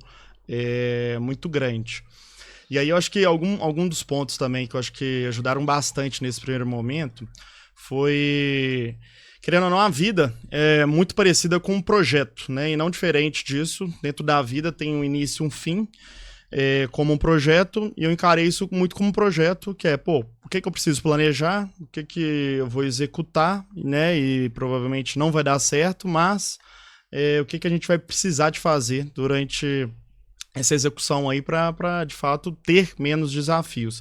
muito grande. E aí eu acho que algum dos pontos também que eu acho que ajudaram bastante nesse primeiro momento foi, querendo ou não, a vida é muito parecida com um projeto, né? E não diferente disso. Dentro da vida tem um início e um fim, como um projeto, e eu encarei isso muito como um projeto, que é, o que eu preciso planejar, o que eu vou executar, né? E provavelmente não vai dar certo, mas o que a gente vai precisar de fazer durante essa execução aí para de fato ter menos desafios.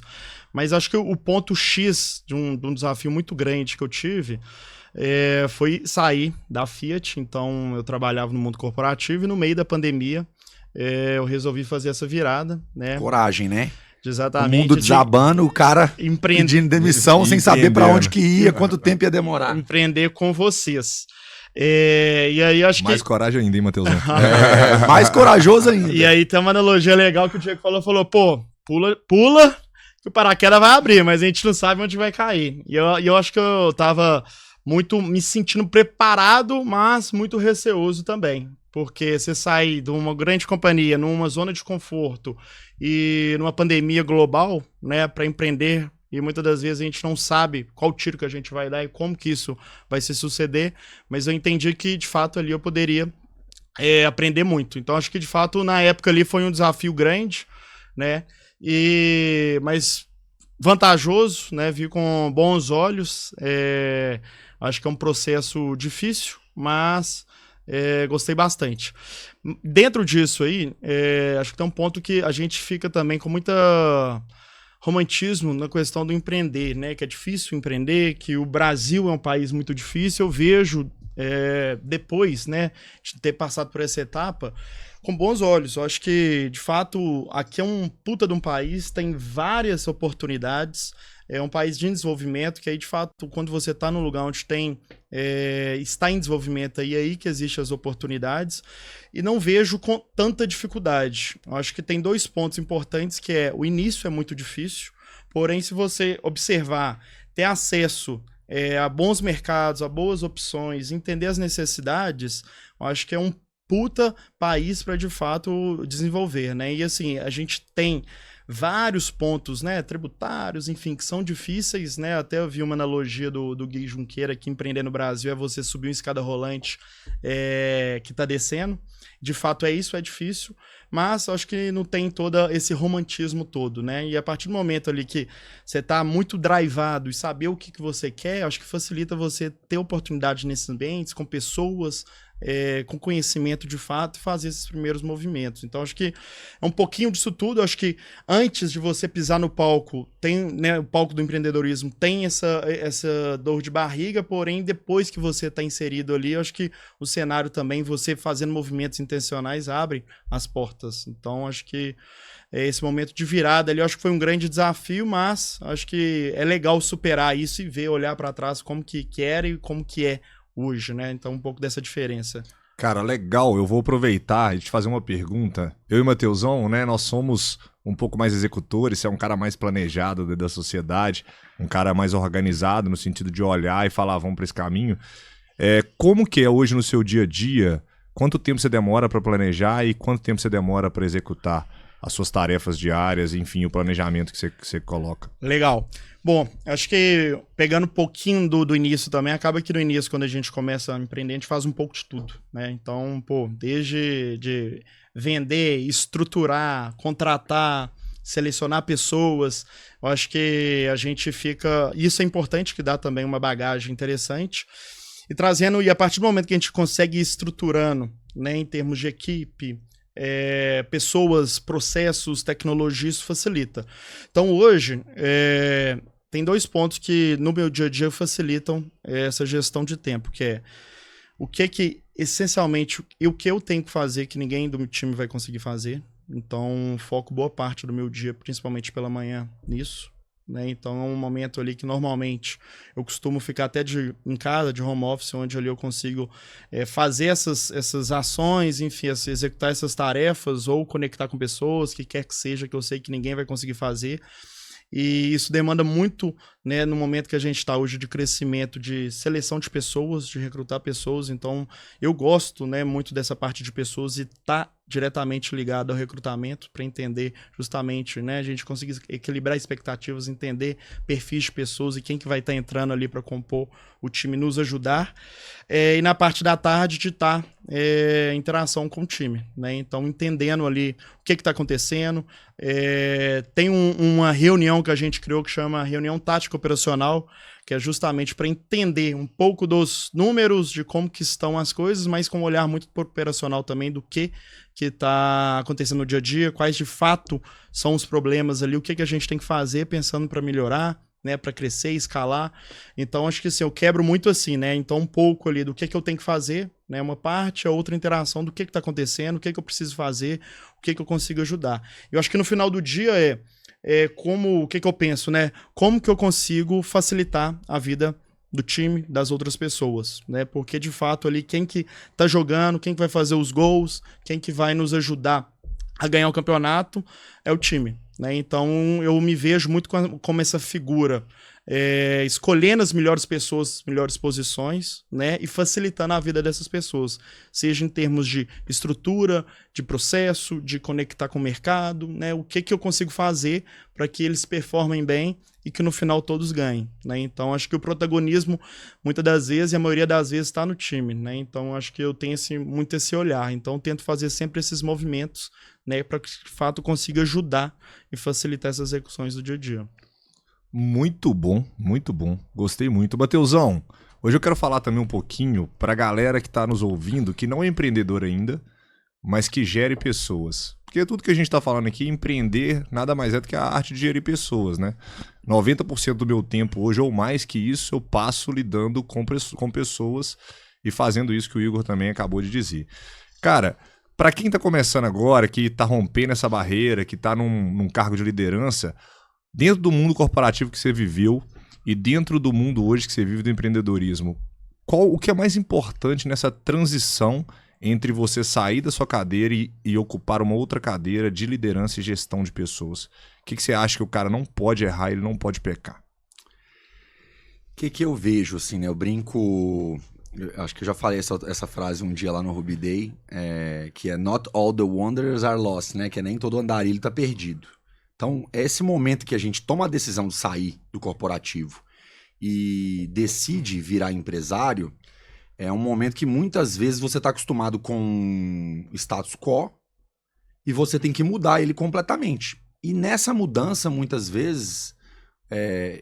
Mas acho que o ponto X de um desafio muito grande que eu tive foi sair da Fiat. Então eu trabalhava no mundo corporativo e no meio da pandemia eu resolvi fazer essa virada, né? Coragem, né? Exatamente. O mundo desabando, o cara pedindo demissão sem saber para onde que ia, quanto tempo ia demorar. Empreender com vocês. E aí acho mais coragem ainda, hein, Matheusão? Mais corajoso ainda. E aí tem uma analogia legal que o Diego falou, pula que o paraquedas vai abrir, mas a gente não sabe onde vai cair. E eu acho que eu tava muito me sentindo preparado, mas muito receoso também. Porque você sai de uma grande companhia, numa zona de conforto e numa pandemia global, né, para empreender, e muitas das vezes a gente não sabe qual tiro que a gente vai dar e como que isso vai se suceder, mas eu entendi que, de fato, ali eu poderia aprender muito. Então, acho que, de fato, na época ali foi um desafio grande, né, mas vantajoso, né, vi com bons olhos. Acho que é um processo difícil, mas gostei bastante. Dentro disso aí, acho que tem um ponto que a gente fica também com muita romantismo na questão do empreender, né? Que é difícil empreender, que o Brasil é um país muito difícil. Eu vejo, depois, né, de ter passado por essa etapa, com bons olhos. Eu acho que, de fato, aqui é um puta de um país, tem várias oportunidades. É um país de desenvolvimento, que aí, de fato, quando você está num lugar onde está em desenvolvimento, aí que existem as oportunidades, e não vejo com tanta dificuldade. Eu acho que tem 2 pontos importantes, que o início é muito difícil, porém, se você observar, ter acesso a bons mercados, a boas opções, entender as necessidades, eu acho que é um puta país para, de fato, desenvolver, né? E assim, a gente tem vários pontos, né, tributários, enfim, que são difíceis, né? Até eu vi uma analogia do Gui Junqueira, que empreender no Brasil é você subir uma escada rolante que está descendo. De fato é isso, é difícil, mas acho que não tem todo esse romantismo todo, né? E a partir do momento ali que você está muito drivado e saber o que você quer, acho que facilita você ter oportunidade nesses ambientes, com pessoas, com conhecimento de fato, e fazer esses primeiros movimentos. Então acho que é um pouquinho disso tudo. Acho que antes de você pisar no palco, o palco do empreendedorismo tem essa dor de barriga, porém depois que você está inserido ali, acho que o cenário também, você fazendo movimentos intencionais, abre as portas. Então acho que esse momento de virada ali, acho que foi um grande desafio, mas acho que é legal superar isso e ver, olhar para trás como que era e como que é hoje, né? Então, um pouco dessa diferença. Cara, legal. Eu vou aproveitar e te fazer uma pergunta. Eu e o Matheusão, né, nós somos um pouco mais executores, você é um cara mais planejado da sociedade, um cara mais organizado no sentido de olhar e falar, vamos para esse caminho. Como que é hoje no seu dia a dia? Quanto tempo você demora para planejar e quanto tempo você demora para executar as suas tarefas diárias, enfim, o planejamento que você coloca? Legal. Bom, acho que pegando um pouquinho do início também, acaba que no início, quando a gente começa a empreender, a gente faz um pouco de tudo, né? Então, desde de vender, estruturar, contratar, selecionar pessoas, eu acho que a gente fica... Isso é importante, que dá também uma bagagem interessante. E a partir do momento que a gente consegue ir estruturando, né, em termos de equipe, pessoas, processos, tecnologia, isso facilita. Então hoje tem 2 pontos que no meu dia a dia facilitam essa gestão de tempo, que é o que essencialmente o que eu tenho que fazer que ninguém do meu time vai conseguir fazer. Então foco boa parte do meu dia, principalmente pela manhã, nisso. Né? Então é um momento ali que normalmente eu costumo ficar até em casa, de home office, onde ali eu consigo fazer essas ações, enfim, executar essas tarefas ou conectar com pessoas, que quer que seja, que eu sei que ninguém vai conseguir fazer. E isso demanda muito, né, no momento que a gente está hoje de crescimento, de seleção de pessoas, de recrutar pessoas. Então, eu gosto, né, muito dessa parte de pessoas e tá diretamente ligado ao recrutamento para entender justamente, né, a gente conseguir equilibrar expectativas, entender perfis de pessoas e quem que vai estar entrando ali para compor o time, nos ajudar. E na parte da tarde de estar interação com o time, né? Então, entendendo ali o que está acontecendo. Tem uma reunião que a gente criou que chama Reunião Tática Operacional, que é justamente para entender um pouco dos números, de como que estão as coisas, mas com um olhar muito operacional também do que está acontecendo no dia a dia, quais de fato são os problemas ali, o que a gente tem que fazer pensando para melhorar, né, para crescer, escalar. Então, acho que assim, eu quebro muito assim, né? Então, um pouco ali do que eu tenho que fazer, né? Uma parte, a outra interação do que está acontecendo, o que eu preciso fazer, o que eu consigo ajudar. Eu acho que no final do dia o que eu penso, né? Como que eu consigo facilitar a vida do time, das outras pessoas, né? Porque, de fato, ali, quem que tá jogando, quem que vai fazer os gols, quem que vai nos ajudar a ganhar o campeonato é o time, né? Então, eu me vejo muito como essa figura, escolhendo as melhores pessoas, as melhores posições, né? E facilitando a vida dessas pessoas, seja em termos de estrutura, de processo, de conectar com o mercado, né? O que eu consigo fazer para que eles performem bem e que no final todos ganhem, né? Então, acho que o protagonismo, muitas das vezes, e a maioria das vezes, está no time, né? Então, acho que eu tenho muito esse olhar. Então, tento fazer sempre esses movimentos, né? Para que, de fato, consiga ajudar e facilitar essas execuções do dia a dia. Muito bom, muito bom. Gostei muito. Mateusão, hoje eu quero falar também um pouquinho para a galera que está nos ouvindo, que não é empreendedor ainda, mas que gere pessoas. Porque tudo que a gente está falando aqui, empreender, nada mais é do que a arte de gerir pessoas, né? 90% do meu tempo hoje, ou mais que isso, eu passo lidando com pessoas e fazendo isso que o Igor também acabou de dizer. Cara, para quem está começando agora, que está rompendo essa barreira, que está num cargo de liderança, dentro do mundo corporativo que você viveu e dentro do mundo hoje que você vive do empreendedorismo, o que é mais importante nessa transição entre você sair da sua cadeira e ocupar uma outra cadeira de liderança e gestão de pessoas? O que você acha que o cara não pode errar, ele não pode pecar? O que eu vejo, assim, né? Eu brinco... Acho que eu já falei essa frase um dia lá no Ruby Day, que é Not all the wanderers are lost, né? Que é nem todo andarilho tá perdido. Então, esse momento que a gente toma a decisão de sair do corporativo e decide virar empresário, é um momento que muitas vezes você está acostumado com status quo e você tem que mudar ele completamente. E nessa mudança, muitas vezes,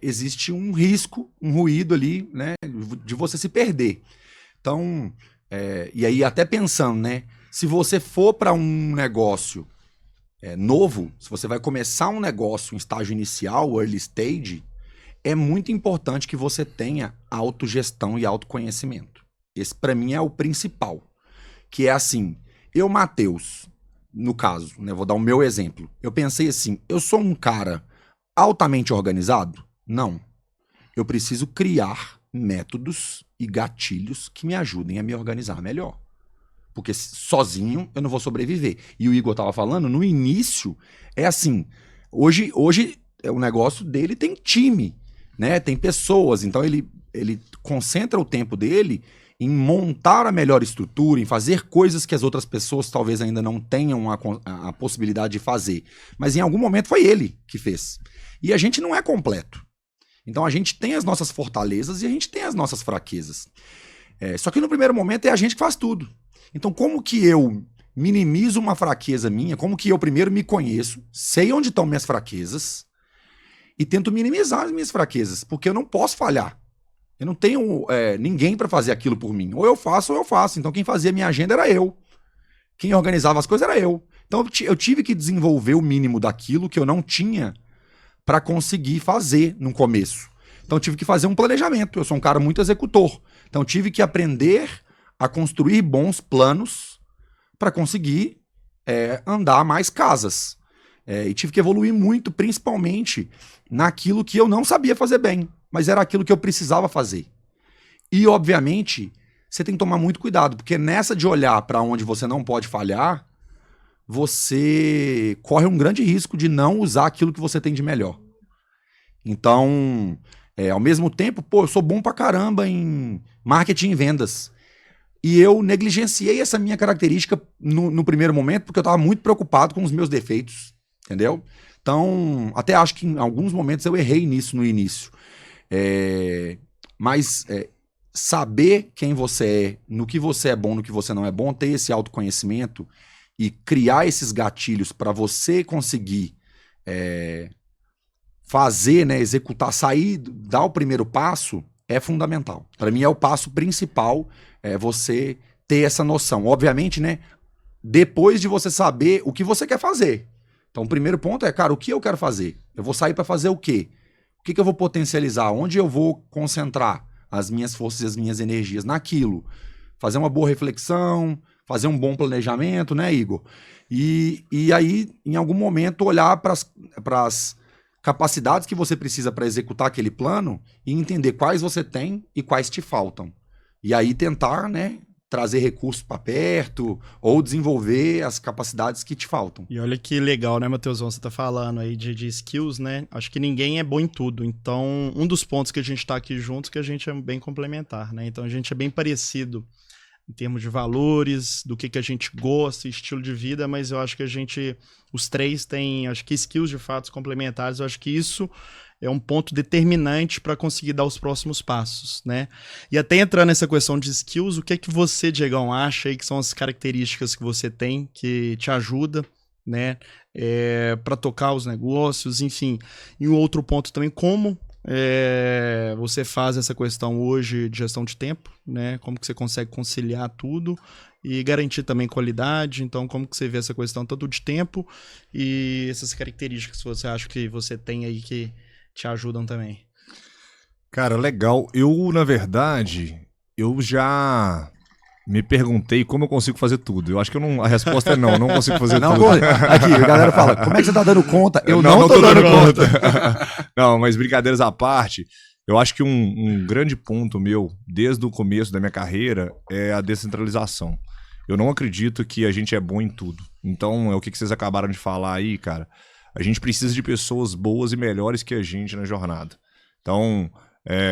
existe um risco, um ruído ali, né, de você se perder. Então, e aí até pensando, né, se você for para um negócio novo, se você vai começar um negócio em estágio inicial, early stage, é muito importante que você tenha autogestão e autoconhecimento. Esse, para mim, é o principal. Que é assim, eu, Matheus, no caso, né, vou dar o meu exemplo. Eu pensei assim, eu sou um cara altamente organizado? Não. Eu preciso criar métodos e gatilhos que me ajudem a me organizar melhor. Porque sozinho eu não vou sobreviver. E o Igor estava falando, no início, é assim, hoje o negócio dele tem time, né? Tem pessoas, então ele concentra o tempo dele em montar a melhor estrutura, em fazer coisas que as outras pessoas talvez ainda não tenham a possibilidade de fazer. Mas em algum momento foi ele que fez. E a gente não é completo. Então a gente tem as nossas fortalezas e a gente tem as nossas fraquezas. Só que no primeiro momento é a gente que faz tudo. Então como que eu minimizo uma fraqueza minha? Como que eu primeiro me conheço, sei onde estão minhas fraquezas e tento minimizar as minhas fraquezas? Porque eu não posso falhar. Eu não tenho ninguém para fazer aquilo por mim. Ou eu faço ou eu faço. Então quem fazia minha agenda era eu. Quem organizava as coisas era eu. Então eu tive que desenvolver o mínimo daquilo que eu não tinha para conseguir fazer no começo. Então eu tive que fazer um planejamento. Eu sou um cara muito executor. Então eu tive que aprender a construir bons planos para conseguir andar mais casas. E tive que evoluir muito, principalmente naquilo que eu não sabia fazer bem, mas era aquilo que eu precisava fazer. E, obviamente, você tem que tomar muito cuidado, porque nessa de olhar para onde você não pode falhar, você corre um grande risco de não usar aquilo que você tem de melhor. Então, ao mesmo tempo, pô, eu sou bom pra caramba em marketing e vendas. E eu negligenciei essa minha característica no primeiro momento, porque eu estava muito preocupado com os meus defeitos, entendeu? Então, até acho que em alguns momentos eu errei nisso no início. Mas saber quem você é, no que você é bom, no que você não é bom, ter esse autoconhecimento e criar esses gatilhos para você conseguir fazer, né, executar, sair, dar o primeiro passo, é fundamental. Para mim é o passo principal, você ter essa noção. Obviamente, né, depois de você saber o que você quer fazer. Então o primeiro ponto é, cara, o que eu quero fazer? Eu vou sair para fazer o quê? O que eu vou potencializar? Onde eu vou concentrar as minhas forças e as minhas energias? Naquilo. Fazer uma boa reflexão, fazer um bom planejamento, né, Igor? E aí, em algum momento, olhar para as capacidades que você precisa para executar aquele plano e entender quais você tem e quais te faltam. E aí tentar, né, trazer recursos para perto ou desenvolver as capacidades que te faltam. E olha que legal, né, Matheusão? Você tá falando aí de skills, né? Acho que ninguém é bom em tudo. Então, um dos pontos que a gente tá aqui juntos é que a gente é bem complementar, né? Então, a gente é bem parecido em termos de valores, do que a gente gosta, estilo de vida, mas eu acho que os três têm, acho que skills de fato complementares, eu acho que isso é um ponto determinante para conseguir dar os próximos passos, né? E até entrando nessa questão de skills, o que é que você, Diegão, acha aí que são as características que você tem que te ajuda, né, para tocar os negócios, enfim. E um outro ponto também, como você faz essa questão hoje de gestão de tempo, né? Como que você consegue conciliar tudo e garantir também qualidade. Então, como que você vê essa questão tanto de tempo e essas características que você acha que você tem aí que te ajudam também? Cara, legal. Eu, na verdade, eu já me perguntei como eu consigo fazer tudo. Eu acho que a resposta é não consigo fazer tudo. Aqui, a galera fala, como é que você tá dando conta? Eu não tô dando conta. Não, mas brincadeiras à parte, eu acho que um grande ponto meu, desde o começo da minha carreira, é a descentralização. Eu não acredito que a gente é bom em tudo. Então, é o que vocês acabaram de falar aí, cara. A gente precisa de pessoas boas e melhores que a gente na jornada. Então,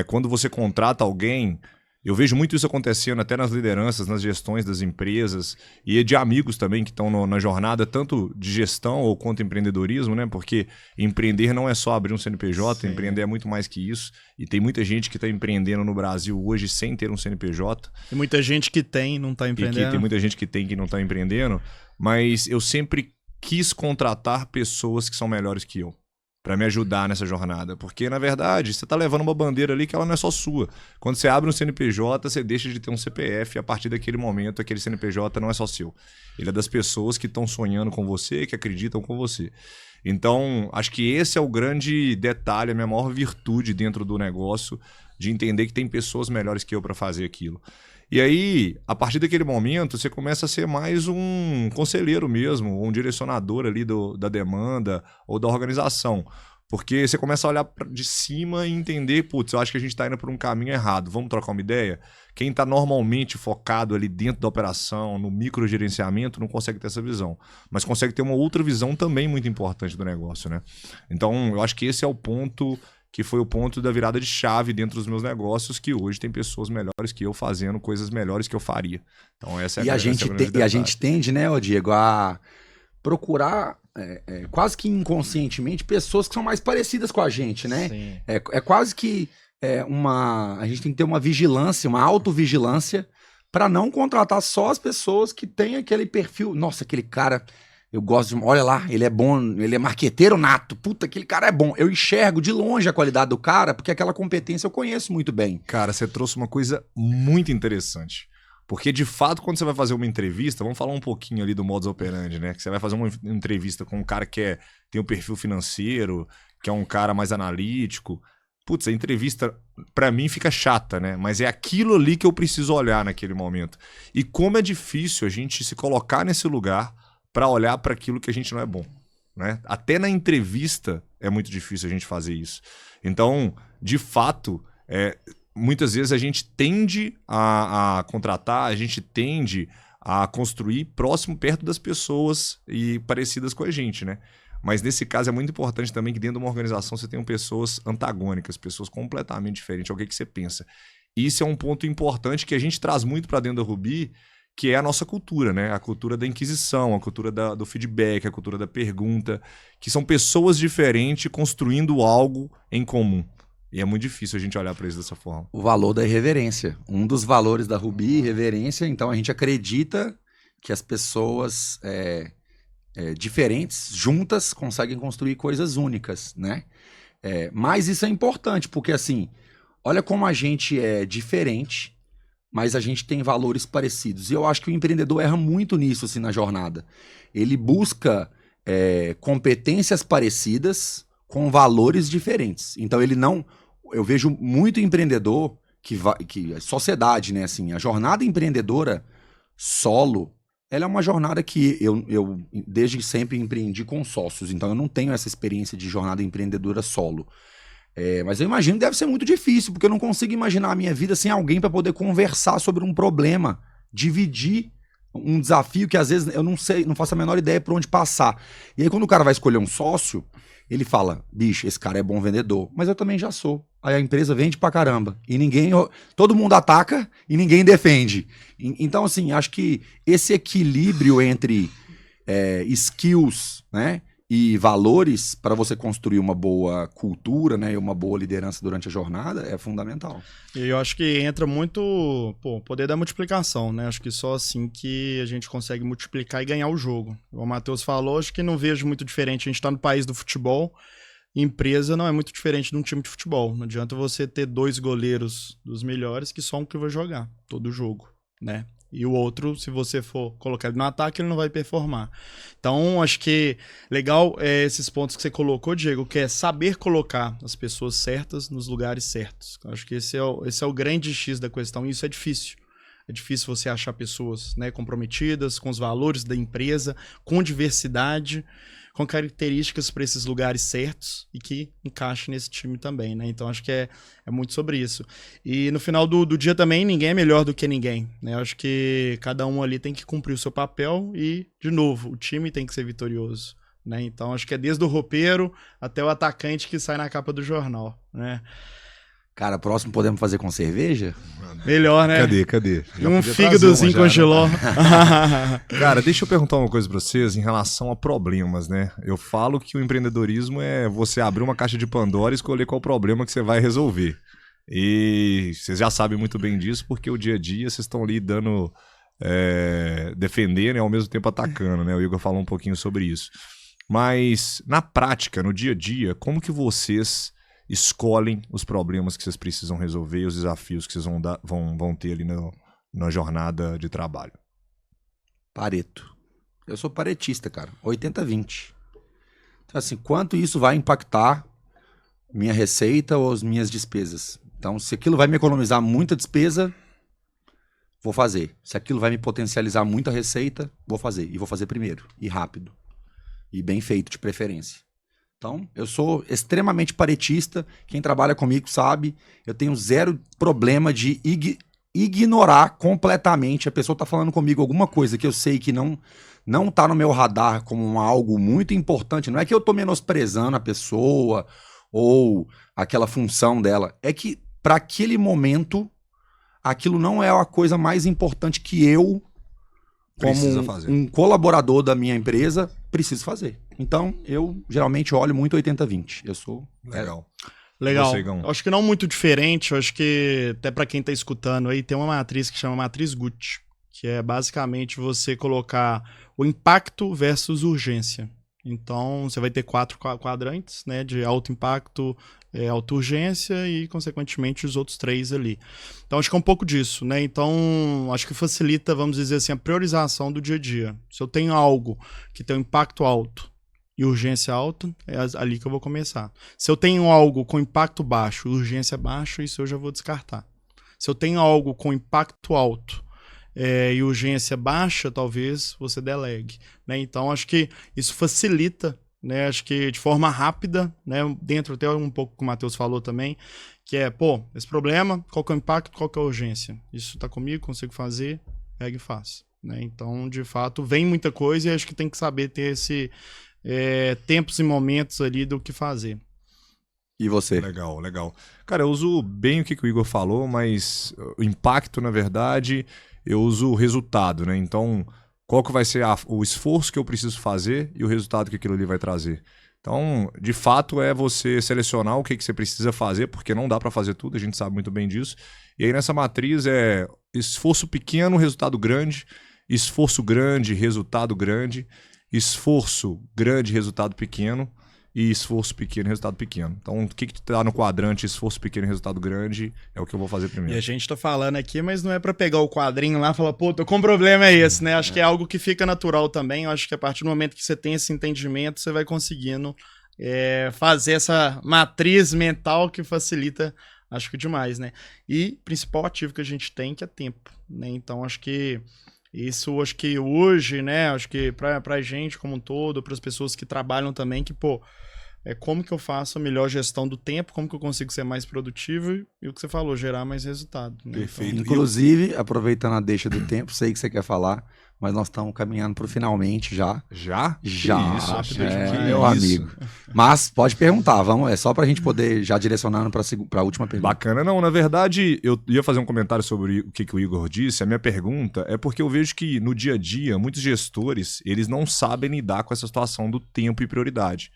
quando você contrata alguém, eu vejo muito isso acontecendo até nas lideranças, nas gestões das empresas e de amigos também que estão na jornada, tanto de gestão ou quanto empreendedorismo, né? Porque empreender não é só abrir um CNPJ, sim, empreender é muito mais que isso. E tem muita gente que está empreendendo no Brasil hoje sem ter um CNPJ. Tem muita gente que não está empreendendo. Tem muita gente que não está empreendendo, mas eu sempre quis contratar pessoas que são melhores que eu, para me ajudar nessa jornada. Porque, na verdade, você tá levando uma bandeira ali que ela não é só sua. Quando você abre um CNPJ, você deixa de ter um CPF e a partir daquele momento, aquele CNPJ não é só seu. Ele é das pessoas que estão sonhando com você, que acreditam com você. Então, acho que esse é o grande detalhe, a minha maior virtude dentro do negócio, de entender que tem pessoas melhores que eu para fazer aquilo. E aí, a partir daquele momento, você começa a ser mais um conselheiro mesmo, um direcionador ali da demanda ou da organização. Porque você começa a olhar de cima e entender, putz, eu acho que a gente está indo por um caminho errado, vamos trocar uma ideia? Quem está normalmente focado ali dentro da operação, no microgerenciamento, não consegue ter essa visão. Mas consegue ter uma outra visão também muito importante do negócio, né? Então, eu acho que esse é o ponto que foi o ponto da virada de chave dentro dos meus negócios, que hoje tem pessoas melhores que eu fazendo coisas melhores que eu faria. Então essa é a E a gente tende, né, Diego, a procurar quase que inconscientemente pessoas que são mais parecidas com a gente, né? Sim. É quase que a gente tem que ter uma vigilância, uma autovigilância para não contratar só as pessoas que têm aquele perfil. Nossa, aquele cara... Eu gosto de... Olha lá, ele é bom, ele é marqueteiro nato. Puta, aquele cara é bom. Eu enxergo de longe a qualidade do cara, porque aquela competência eu conheço muito bem. Cara, você trouxe uma coisa muito interessante. Porque, de fato, quando você vai fazer uma entrevista, vamos falar um pouquinho ali do modus operandi, né? Que você vai fazer uma entrevista com um cara que tem um perfil financeiro, que é um cara mais analítico. Putz, a entrevista, pra mim, fica chata, né? Mas é aquilo ali que eu preciso olhar naquele momento. E como é difícil a gente se colocar nesse lugar para olhar para aquilo que a gente não é bom, né? Até na entrevista é muito difícil a gente fazer isso. Então, de fato, muitas vezes a gente tende a contratar, a gente tende a construir perto das pessoas e parecidas com a gente, né? Mas nesse caso é muito importante também que dentro de uma organização você tenha pessoas antagônicas, pessoas completamente diferentes. É o que você pensa. Isso é um ponto importante que a gente traz muito para dentro da Ruby, que é a nossa cultura, né? A cultura da inquisição, a cultura do feedback, a cultura da pergunta, que são pessoas diferentes construindo algo em comum. E é muito difícil a gente olhar para isso dessa forma. O valor da irreverência. Um dos valores da Ruby, irreverência, então a gente acredita que as pessoas diferentes, juntas, conseguem construir coisas únicas, né? Mas isso é importante, porque assim, olha como a gente é diferente, mas a gente tem valores parecidos. E eu acho que o empreendedor erra muito nisso, assim, na jornada. Ele busca competências parecidas com valores diferentes. Então ele não... Eu vejo muito empreendedor que sociedade, né? Assim, a jornada empreendedora solo, ela é uma jornada que eu desde sempre empreendi com sócios. Então eu não tenho essa experiência de jornada empreendedora solo. Mas eu imagino que deve ser muito difícil, porque eu não consigo imaginar a minha vida sem alguém para poder conversar sobre um problema, dividir um desafio que às vezes eu não sei, não faço a menor ideia por onde passar. E aí quando o cara vai escolher um sócio, ele fala, bicho, esse cara é bom vendedor, mas eu também já sou. Aí a empresa vende pra caramba e todo mundo ataca e ninguém defende. Então assim, acho que esse equilíbrio entre skills, né, e valores para você construir uma boa cultura, né, e uma boa liderança durante a jornada é fundamental. E eu acho que entra muito o poder da multiplicação, né? Acho que só assim que a gente consegue multiplicar e ganhar o jogo. O Matheus falou, acho que não vejo muito diferente. A gente está no país do futebol, empresa não é muito diferente de um time de futebol. Não adianta você ter 2 goleiros dos melhores que só um que vai jogar todo jogo, né? E o outro, se você for colocar ele no ataque, ele não vai performar. Então, acho que legal esses pontos que você colocou, Diego, que é saber colocar as pessoas certas nos lugares certos. Acho que esse é o grande X da questão, e isso é difícil. É difícil você achar pessoas, né, comprometidas com os valores da empresa, com diversidade, com características para esses lugares certos e que encaixe nesse time também, né? Então acho que é muito sobre isso. E no final do dia também ninguém é melhor do que ninguém, né? Acho que cada um ali tem que cumprir o seu papel e, de novo, o time tem que ser vitorioso, né? Então acho que é desde o roupeiro até o atacante que sai na capa do jornal, né? Cara, próximo podemos fazer com cerveja? Melhor, né? Cadê? Já um podia fígadozinho trazer uma com já, giló. né? Cara, deixa eu perguntar uma coisa pra vocês em relação a problemas, né? Eu falo que o empreendedorismo é você abrir uma caixa de Pandora e escolher qual problema que você vai resolver. E vocês já sabem muito bem disso, porque o dia a dia vocês estão ali dando... defendendo e ao mesmo tempo atacando, né? O Igor falou um pouquinho sobre isso. Mas, na prática, no dia a dia, como que vocês escolhem os problemas que vocês precisam resolver e os desafios que vocês vão ter ali na jornada de trabalho? Pareto. Eu sou paretista, cara. 80-20. Então, assim, quanto isso vai impactar minha receita ou as minhas despesas? Então, se aquilo vai me economizar muita despesa, vou fazer. Se aquilo vai me potencializar muita receita, vou fazer. E vou fazer primeiro. E rápido. E bem feito, de preferência. Então, eu sou extremamente paretista. Quem trabalha comigo sabe. Eu tenho zero problema de ignorar completamente. A pessoa tá falando comigo alguma coisa que eu sei que não tá no meu radar como algo muito importante. Não é que eu tô menosprezando a pessoa ou aquela função dela. É que, para aquele momento, aquilo não é a coisa mais importante que eu, como um colaborador da minha empresa, preciso fazer. Então, eu geralmente olho muito 80-20. Eu sou... Legal. Legal. Você, Igão? Acho que não muito diferente. Acho que, até para quem tá escutando aí, tem uma matriz que chama matriz Gucci, que é basicamente você colocar o impacto versus urgência. Então, você vai ter 4 quadrantes, né, de alto impacto, alta urgência e, consequentemente, os outros 3 ali. Então, acho que é um pouco disso, né? Então, acho que facilita, vamos dizer assim, a priorização do dia a dia. Se eu tenho algo que tem um impacto alto e urgência alta, é ali que eu vou começar. Se eu tenho algo com impacto baixo e urgência baixa, isso eu já vou descartar. Se eu tenho algo com impacto alto e urgência baixa, talvez você delegue, né? Então, acho que isso facilita, né? Acho que de forma rápida, né? Dentro até um pouco que o Matheus falou também, que é, esse problema, qual que é o impacto, qual que é a urgência? Isso tá comigo, consigo fazer, pega e faz, né? Então, de fato, vem muita coisa e acho que tem que saber ter tempos e momentos ali do que fazer. E você? Legal, legal. Cara, eu uso bem o que o Igor falou, mas o impacto, na verdade, eu uso o resultado, né? Então, qual que vai ser o esforço que eu preciso fazer e o resultado que aquilo ali vai trazer. Então, de fato, é você selecionar o que você precisa fazer, porque não dá para fazer tudo, a gente sabe muito bem disso. E aí nessa matriz é esforço pequeno, resultado grande, esforço grande, resultado grande, esforço grande, resultado pequeno, e esforço pequeno e resultado pequeno. Então, o que tá no quadrante esforço pequeno e resultado grande é o que eu vou fazer primeiro. E a gente tá falando aqui, mas não é pra pegar o quadrinho lá e falar, pô, tô com problema é esse, né? Acho que é algo que fica natural também. Eu acho que a partir do momento que você tem esse entendimento, você vai conseguindo fazer essa matriz mental que facilita, acho que demais, né? E principal ativo que a gente tem, que é tempo, né? Então, acho que isso, acho que hoje, né? Acho que pra gente como um todo, pras pessoas que trabalham também, que, pô, como que eu faço a melhor gestão do tempo, como que eu consigo ser mais produtivo e o que você falou, gerar mais resultado. Né? Perfeito. Então, inclusive, aproveitando a deixa do tempo, sei que você quer falar, mas nós estamos caminhando para o finalmente já. Já? Já. Isso, meu amigo. Mas pode perguntar, vamos, é só para a gente poder já direcionando para a última pergunta. Bacana. Não, na verdade, eu ia fazer um comentário sobre o que o Igor disse. A minha pergunta é porque eu vejo que no dia a dia, muitos gestores, eles não sabem lidar com essa situação do tempo e prioridade.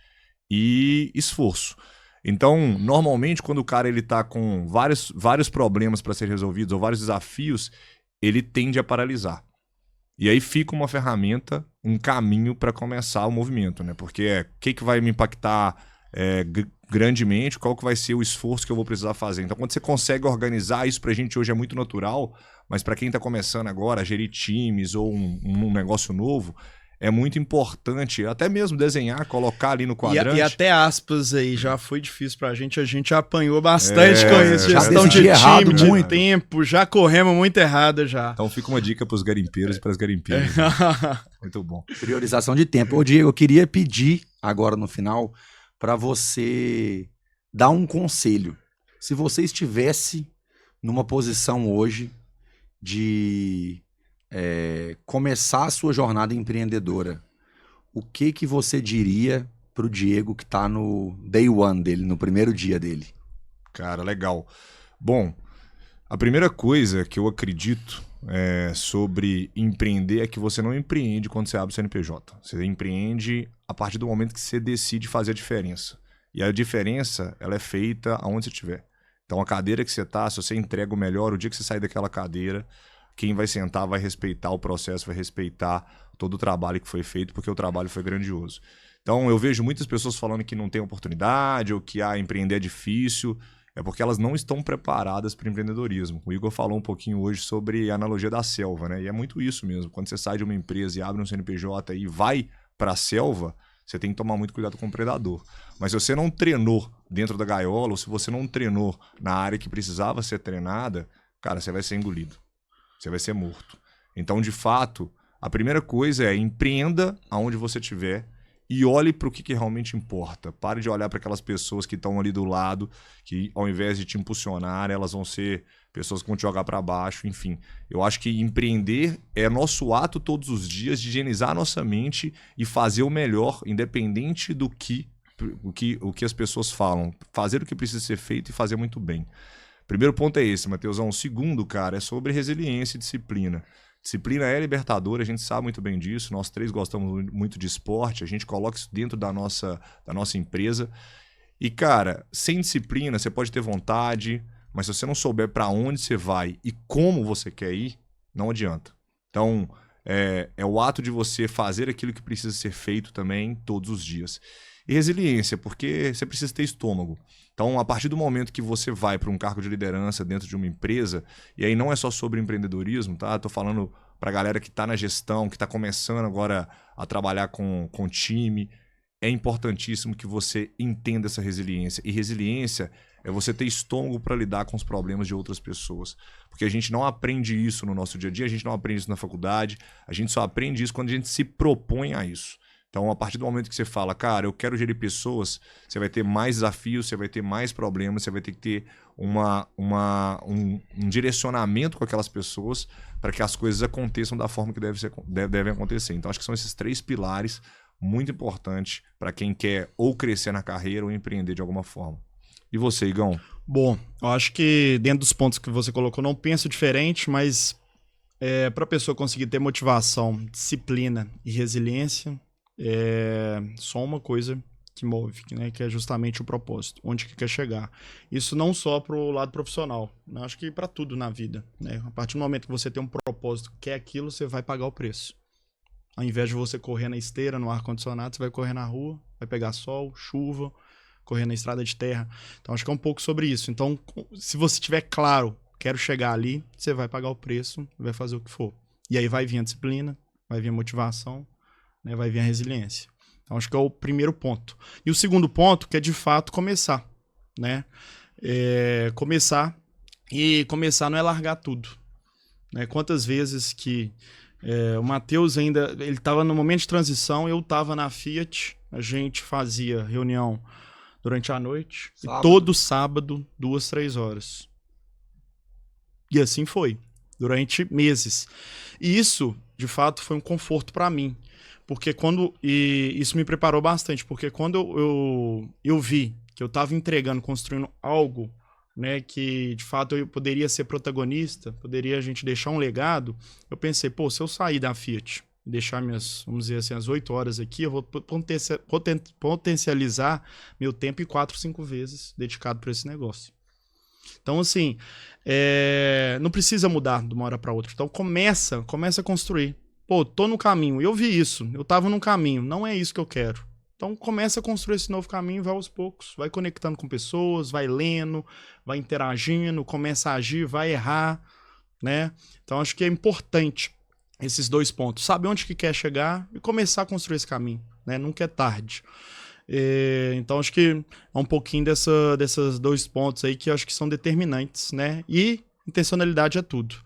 E esforço. Então, normalmente, quando o cara ele tá com vários problemas para ser resolvidos ou vários desafios, ele tende a paralisar. E aí fica uma ferramenta, um caminho para começar o movimento, né? Porque o que vai me impactar grandemente, qual que vai ser o esforço que eu vou precisar fazer. Então, quando você consegue organizar, isso pra gente hoje é muito natural, mas para quem tá começando agora a gerir times ou um negócio novo, é muito importante, até mesmo desenhar, colocar ali no quadrante. E até aspas aí, já foi difícil pra gente, a gente apanhou bastante com isso. Já Gestão de errado time, muito. de tempo, já corremos muito errado já. Então fica uma dica pros garimpeiros e pras garimpeiras. Muito bom. Priorização de tempo. Ô, Diego, eu queria pedir agora no final para você dar um conselho. Se você estivesse numa posição hoje de começar a sua jornada empreendedora, o que você diria pro Diego que tá no day one dele, no primeiro dia dele? Cara, legal. Bom, a primeira coisa que eu acredito sobre empreender é que você não empreende quando você abre o CNPJ. Você empreende a partir do momento que você decide fazer a diferença. E a diferença, ela é feita aonde você estiver. Então, a cadeira que você tá, se você entrega o melhor, o dia que você sair daquela cadeira, quem vai sentar vai respeitar o processo, vai respeitar todo o trabalho que foi feito, porque o trabalho foi grandioso. Então, eu vejo muitas pessoas falando que não tem oportunidade ou que empreender é difícil. É porque elas não estão preparadas para o empreendedorismo. O Igor falou um pouquinho hoje sobre a analogia da selva, né? E é muito isso mesmo. Quando você sai de uma empresa e abre um CNPJ e vai para a selva, você tem que tomar muito cuidado com o predador. Mas se você não treinou dentro da gaiola, ou se você não treinou na área que precisava ser treinada, cara, você vai ser engolido. Você vai ser morto. Então, de fato, a primeira coisa é empreenda aonde você estiver e olhe para o que realmente importa. Pare de olhar para aquelas pessoas que estão ali do lado, que ao invés de te impulsionar, elas vão ser pessoas que vão te jogar para baixo, enfim. Eu acho que empreender é nosso ato todos os dias de higienizar a nossa mente e fazer o melhor, independente do o que as pessoas falam. Fazer o que precisa ser feito e fazer muito bem. Primeiro ponto é esse, Matheusão. O segundo, cara, é sobre resiliência e disciplina. Disciplina é libertadora, a gente sabe muito bem disso. Nós três gostamos muito de esporte, a gente coloca isso dentro da nossa empresa. E, cara, sem disciplina, você pode ter vontade, mas se você não souber para onde você vai e como você quer ir, não adianta. Então, é o ato de você fazer aquilo que precisa ser feito também todos os dias. E resiliência, porque você precisa ter estômago. Então, a partir do momento que você vai para um cargo de liderança dentro de uma empresa, e aí não é só sobre empreendedorismo, tá? Estou falando para a galera que está na gestão, que está começando agora a trabalhar com time, é importantíssimo que você entenda essa resiliência. E resiliência é você ter estômago para lidar com os problemas de outras pessoas. Porque a gente não aprende isso no nosso dia a dia, a gente não aprende isso na faculdade, a gente só aprende isso quando a gente se propõe a isso. Então, a partir do momento que você fala, cara, eu quero gerir pessoas, você vai ter mais desafios, você vai ter mais problemas, você vai ter que ter um direcionamento com aquelas pessoas para que as coisas aconteçam da forma que devem acontecer. Então, acho que são esses 3 pilares muito importante para quem quer ou crescer na carreira ou empreender de alguma forma. E você, Igão? Bom, eu acho que dentro dos pontos que você colocou, não penso diferente, mas para a pessoa conseguir ter motivação, disciplina e resiliência, só uma coisa que move, né, que é justamente o propósito, onde que quer chegar. Isso não só para o lado profissional, né, acho que para tudo na vida. Né? A partir do momento que você tem um propósito, quer aquilo, você vai pagar o preço. Ao invés de você correr na esteira, no ar-condicionado, você vai correr na rua, vai pegar sol, chuva, correr na estrada de terra. Então, acho que é um pouco sobre isso. Então, se você tiver claro, quero chegar ali, você vai pagar o preço, vai fazer o que for. E aí vai vir a disciplina, vai vir a motivação, né, vai vir a resiliência. Então, acho que é o primeiro ponto. E o segundo ponto, que é de fato começar. Né? Começar, e começar não é largar tudo. Né? Quantas vezes que o Matheus ainda, ele estava no momento de transição, eu estava na Fiat, a gente fazia reunião durante a noite, e todo sábado, 2, 3 horas. E assim foi, durante meses. E isso, de fato, foi um conforto para mim, porque e isso me preparou bastante, porque quando eu vi que eu estava entregando, construindo algo, né, que de fato eu poderia ser protagonista, poderia a gente deixar um legado, eu pensei, se eu sair da Fiat, deixar minhas, vamos dizer assim, as 8 horas aqui, eu vou potencializar meu tempo em 4, 5 vezes dedicado para esse negócio. Então, assim, não precisa mudar de uma hora para outra. Então, começa a construir. Tô no caminho. Eu vi isso. Eu tava no caminho. Não é isso que eu quero. Então, começa a construir esse novo caminho, vai aos poucos. Vai conectando com pessoas, vai lendo, vai interagindo, começa a agir, vai errar, né? Então, acho que é importante esses 2 pontos. Saber onde que quer chegar e começar a construir esse caminho, né? Nunca é tarde. Então, acho que é um pouquinho desses 2 pontos aí que eu acho que são determinantes, né? E intencionalidade é tudo.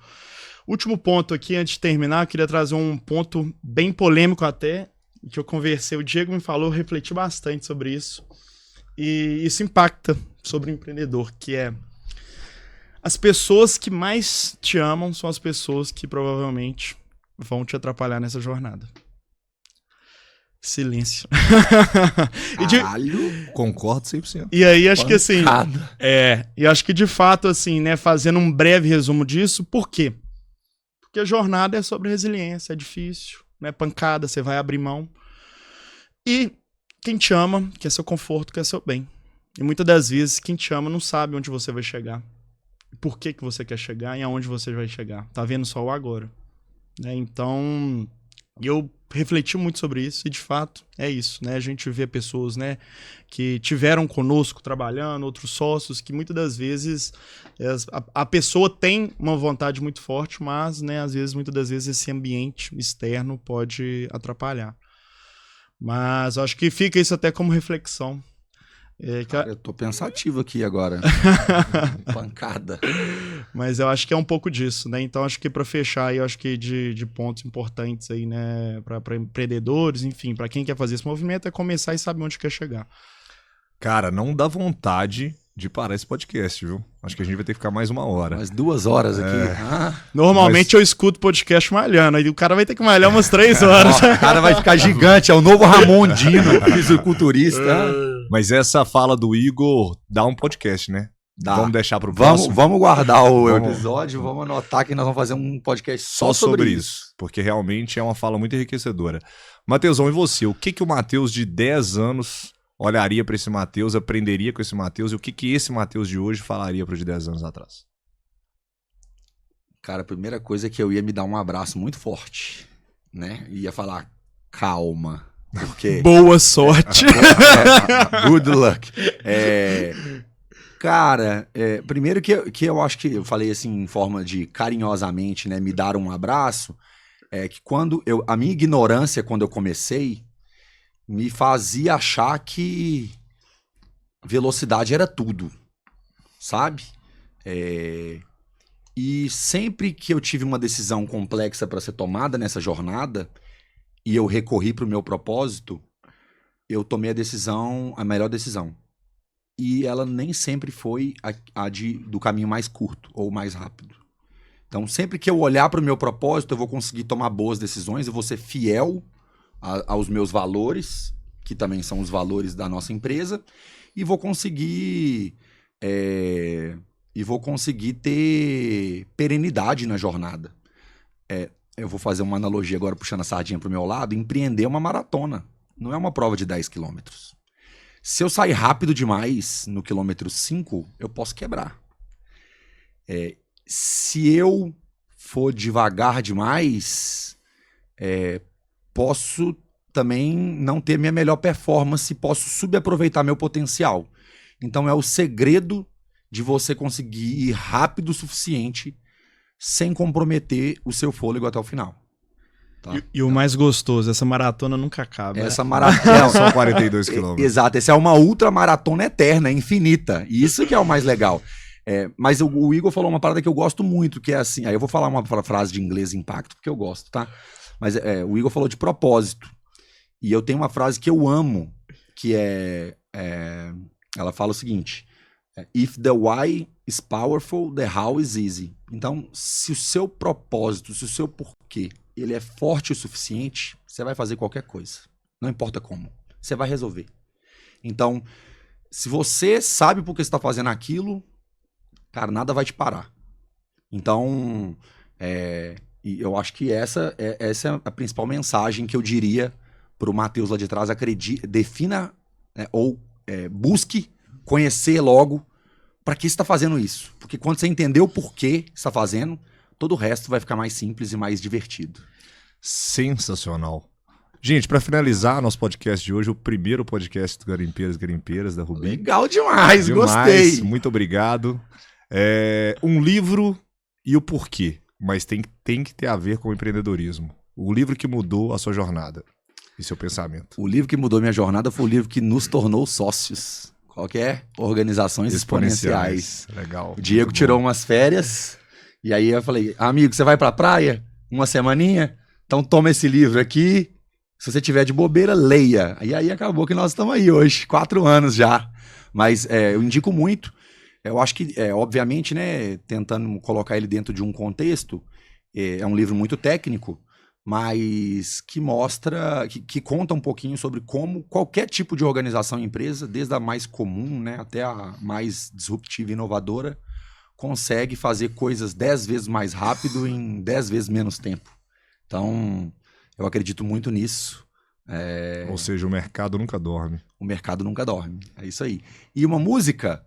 Último ponto aqui, antes de terminar, eu queria trazer um ponto bem polêmico até, que eu conversei, o Diego me falou, eu refleti bastante sobre isso. E isso impacta sobre o empreendedor, que é as pessoas que mais te amam são as pessoas que provavelmente vão te atrapalhar nessa jornada. Silêncio. Caralho, concordo 100%. E aí, acho que assim... E acho que de fato, assim, né, fazendo um breve resumo disso, por quê? Porque a jornada é sobre resiliência, é difícil, né, pancada, você vai abrir mão. E quem te ama quer seu conforto, quer seu bem. E muitas das vezes, quem te ama não sabe onde você vai chegar. Por que você quer chegar e aonde você vai chegar. Tá vendo só o agora. Né? Então, eu refleti muito sobre isso e, de fato, é isso. Né? A gente vê pessoas, né, que tiveram conosco trabalhando, outros sócios, que muitas das vezes a pessoa tem uma vontade muito forte, mas, né, às vezes, muitas das vezes, esse ambiente externo pode atrapalhar. Mas acho que fica isso até como reflexão. Cara, eu tô pensativo aqui agora. Pancada. Mas eu acho que é um pouco disso, né? Então, acho que para fechar aí, eu acho que de pontos importantes aí, né, para empreendedores, enfim, para quem quer fazer esse movimento, é começar e saber onde quer chegar. Cara, não dá vontade de parar esse podcast, viu? Acho que a gente vai ter que ficar mais 1 hora. Mais 2 horas aqui. Normalmente eu escuto podcast malhando, aí o cara vai ter que malhar umas 3 horas. O cara vai ficar gigante, é o novo Ramon Dino, fisiculturista. Mas essa fala do Igor dá um podcast, né? Dá. Vamos deixar pro próximo. Vamos guardar o episódio, vamos anotar que nós vamos fazer um podcast só sobre isso. Porque realmente é uma fala muito enriquecedora. Matheusão, e você? O que o Matheus de 10 anos olharia para esse Matheus, aprenderia com esse Matheus, e o que esse Matheus de hoje falaria para o de 10 anos atrás? Cara, a primeira coisa é que eu ia me dar um abraço muito forte, né? Ia falar, calma, porque... Boa sorte! Good luck! Cara, primeiro que eu acho que eu falei assim, em forma de carinhosamente, né? Me dar um abraço, que a minha ignorância, quando eu comecei, me fazia achar que velocidade era tudo, sabe? E sempre que eu tive uma decisão complexa para ser tomada nessa jornada e eu recorri para o meu propósito, eu tomei a melhor decisão. E ela nem sempre foi do caminho mais curto ou mais rápido. Então, sempre que eu olhar para o meu propósito, eu vou conseguir tomar boas decisões, eu vou ser fiel aos meus valores, que também são os valores da nossa empresa, e vou conseguir ter perenidade na jornada. Eu vou fazer uma analogia agora, puxando a sardinha para o meu lado. Empreender é uma maratona, não é uma prova de 10 quilômetros. Se eu sair rápido demais no quilômetro 5, eu posso quebrar. Se eu for devagar demais, posso também não ter minha melhor performance, posso subaproveitar meu potencial. Então é o segredo de você conseguir ir rápido o suficiente sem comprometer o seu fôlego até o final. Tá? E o mais gostoso, essa maratona nunca acaba. Essa maratona São 42 quilômetros. Exato, essa é uma ultramaratona eterna, infinita. E isso que é o mais legal. Mas o Igor falou uma parada que eu gosto muito, que é assim, aí eu vou falar uma frase de inglês impacto, porque eu gosto, tá? Mas o Igor falou de propósito. E eu tenho uma frase que eu amo, que ela fala o seguinte: If the why is powerful, the how is easy. Então, se o seu propósito, se o seu porquê, ele é forte o suficiente, você vai fazer qualquer coisa. Não importa como. Você vai resolver. Então, se você sabe por que você está fazendo aquilo, cara, nada vai te parar. Então, e eu acho que essa é a principal mensagem que eu diria para o Matheus lá de trás. Defina busque conhecer logo para que você está fazendo isso. Porque quando você entender o porquê você está fazendo, todo o resto vai ficar mais simples e mais divertido. Sensacional. Gente, para finalizar nosso podcast de hoje, o primeiro podcast do Garimpeiras da Rubi. Legal demais, gostei. Muito obrigado. Um livro e o porquê, mas tem que ter a ver com o empreendedorismo. O livro que mudou a sua jornada e seu pensamento. O livro que mudou minha jornada foi o livro que nos tornou sócios. Qual que é? Organizações Exponenciais. Legal. O Diego tirou umas férias e aí eu falei: amigo, você vai pra praia? Uma semaninha? Então toma esse livro aqui. Se você tiver de bobeira, leia. E aí acabou que nós estamos aí hoje, 4 anos já. Mas eu indico muito. Eu acho que, obviamente, né, tentando colocar ele dentro de um contexto, é um livro muito técnico, mas que mostra, que conta um pouquinho sobre como qualquer tipo de organização e empresa, desde a mais comum, né, até a mais disruptiva e inovadora, consegue fazer coisas 10 vezes mais rápido em 10 vezes menos tempo. Então, eu acredito muito nisso. Ou seja, o mercado nunca dorme. O mercado nunca dorme, é isso aí. E uma música...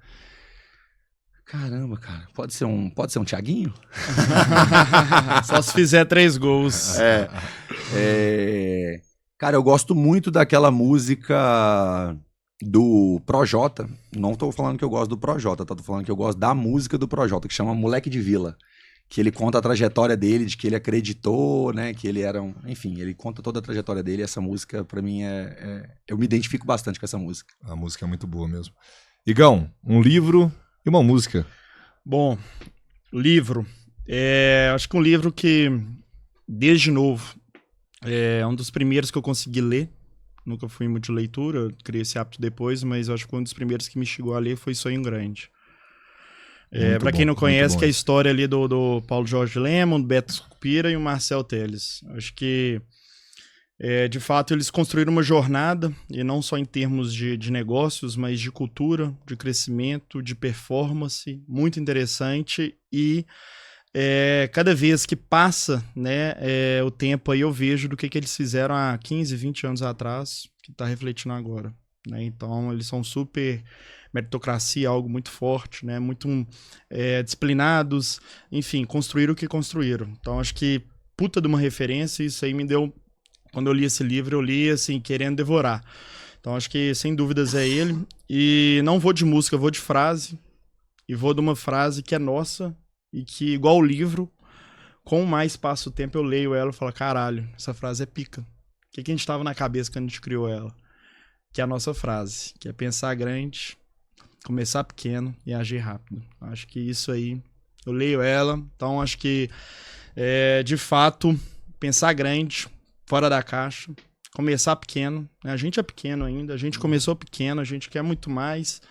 Caramba, cara, pode ser um Thiaguinho? Só se fizer 3 gols. Cara, eu gosto muito daquela música do Projota. Não tô falando que eu gosto do Projota, tá? Tô falando que eu gosto da música do Projota, que chama Moleque de Vila. Que ele conta a trajetória dele, de que ele acreditou, né? Que ele era Enfim, ele conta toda a trajetória dele. E essa música, pra mim, eu me identifico bastante com essa música. A música é muito boa mesmo. Igão, um livro... E uma música? Bom, livro. Acho que um livro que, desde novo, é um dos primeiros que eu consegui ler. Nunca fui muito de leitura, eu criei esse hábito depois, mas eu acho que um dos primeiros que me chegou a ler foi Sonho Grande. Para quem não conhece, que é a história ali do Paulo Jorge Lemann, do Beto Scupira e o Marcel Telles. Acho que, de fato, eles construíram uma jornada, e não só em termos de negócios, mas de cultura, de crescimento, de performance, muito interessante. E cada vez que passa, né, o tempo, aí eu vejo do que eles fizeram há 15, 20 anos atrás, que está refletindo agora. Né? Então, eles são super... meritocracia, algo muito forte, né? Muito disciplinados, enfim, construíram o que construíram. Então, acho que puta de uma referência, isso aí me deu... Quando eu li esse livro, eu li, assim, querendo devorar. Então, acho que, sem dúvidas, é ele. E não vou de música, vou de frase. E vou de uma frase que é nossa e que, igual o livro, com mais passa o tempo, eu leio ela e falo, caralho, essa frase é pica. O que a gente tava na cabeça quando a gente criou ela? Que é a nossa frase, que é pensar grande, começar pequeno e agir rápido. Acho que isso aí, eu leio ela, então acho que, de fato, pensar grande, fora da caixa, começar pequeno, né? A gente é pequeno ainda, a gente começou pequeno, a gente quer muito mais,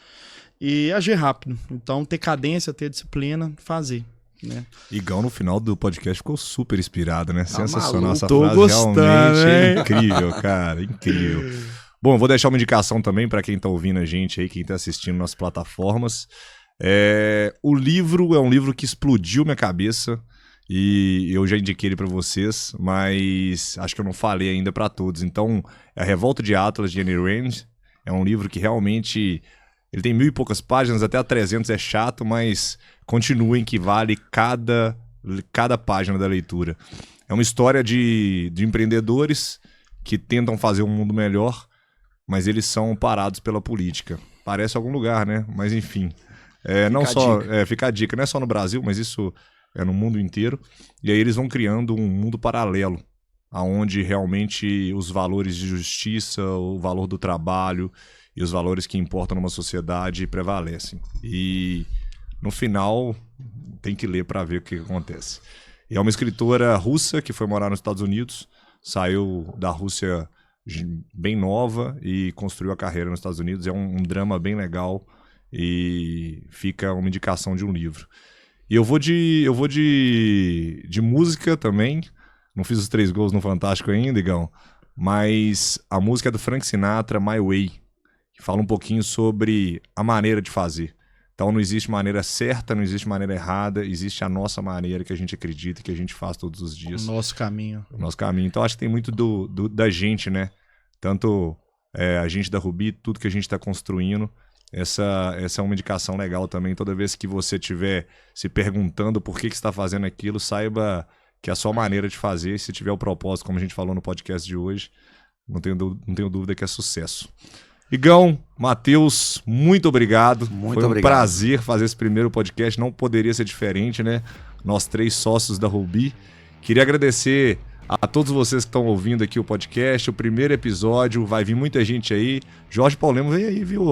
e agir rápido. Então, ter cadência, ter disciplina, fazer. né? Igão, no final do podcast, ficou super inspirado, né? Sensacional. maluco. Essa Tô frase gostando, realmente é hein? incrível, cara. Incrível. Bom, eu vou deixar uma indicação também para quem tá ouvindo a gente aí, quem tá assistindo nas plataformas. O livro é um livro que explodiu minha cabeça e eu já indiquei ele para vocês, mas acho que eu não falei ainda para todos. Então, é A Revolta de Atlas, de Ayn Rand. É um livro que realmente... Ele tem 1000 e poucas páginas, até a 300 é chato, mas continuem que vale cada página da leitura. É uma história de empreendedores que tentam fazer um mundo melhor, mas eles são parados pela política. Parece algum lugar, né? Mas enfim. Fica a dica, não é só no Brasil, mas isso é no mundo inteiro. E aí eles vão criando um mundo paralelo, onde realmente os valores de justiça, o valor do trabalho e os valores que importam numa sociedade prevalecem. E no final tem que ler para ver o que acontece. E é uma escritora russa que foi morar nos Estados Unidos, saiu da Rússia bem nova e construiu a carreira nos Estados Unidos. É um drama bem legal e fica uma indicação de um livro. E eu vou de música também. Não fiz os 3 gols no Fantástico ainda, Igão, mas a música é do Frank Sinatra, My Way, que fala um pouquinho sobre a maneira de fazer. Então não existe maneira certa, não existe maneira errada, existe a nossa maneira que a gente acredita e que a gente faz todos os dias. O nosso caminho. O nosso caminho. Então acho que tem muito da gente, né? Tanto a gente da Rubi, tudo que a gente está construindo. Essa é uma indicação legal também. Toda vez que você estiver se perguntando por que está fazendo aquilo, saiba que é a sua maneira de fazer. Se tiver o propósito, como a gente falou no podcast de hoje, não tenho dúvida que é sucesso. Igão, Matheus, muito obrigado. Foi um prazer fazer esse primeiro podcast. Não poderia ser diferente, né? Nós 3 sócios da Rubi. Queria agradecer a todos vocês que estão ouvindo aqui o podcast. O primeiro episódio, vai vir muita gente aí. Jorge Paulemo vem aí, viu,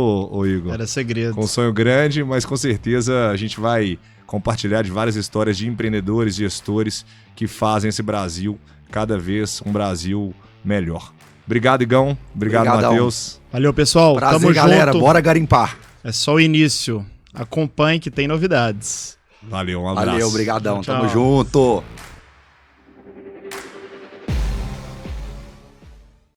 Igor? Era segredo. Com um sonho grande, mas com certeza a gente vai compartilhar de várias histórias de empreendedores e gestores que fazem esse Brasil cada vez um Brasil melhor. Obrigado, Igão. Obrigado, Matheus. Valeu, pessoal. Prazer, tamo galera. junto. Bora garimpar. É só o início. Acompanhe que tem novidades. Valeu, um abraço. Valeu, brigadão. Tchau. Tamo junto.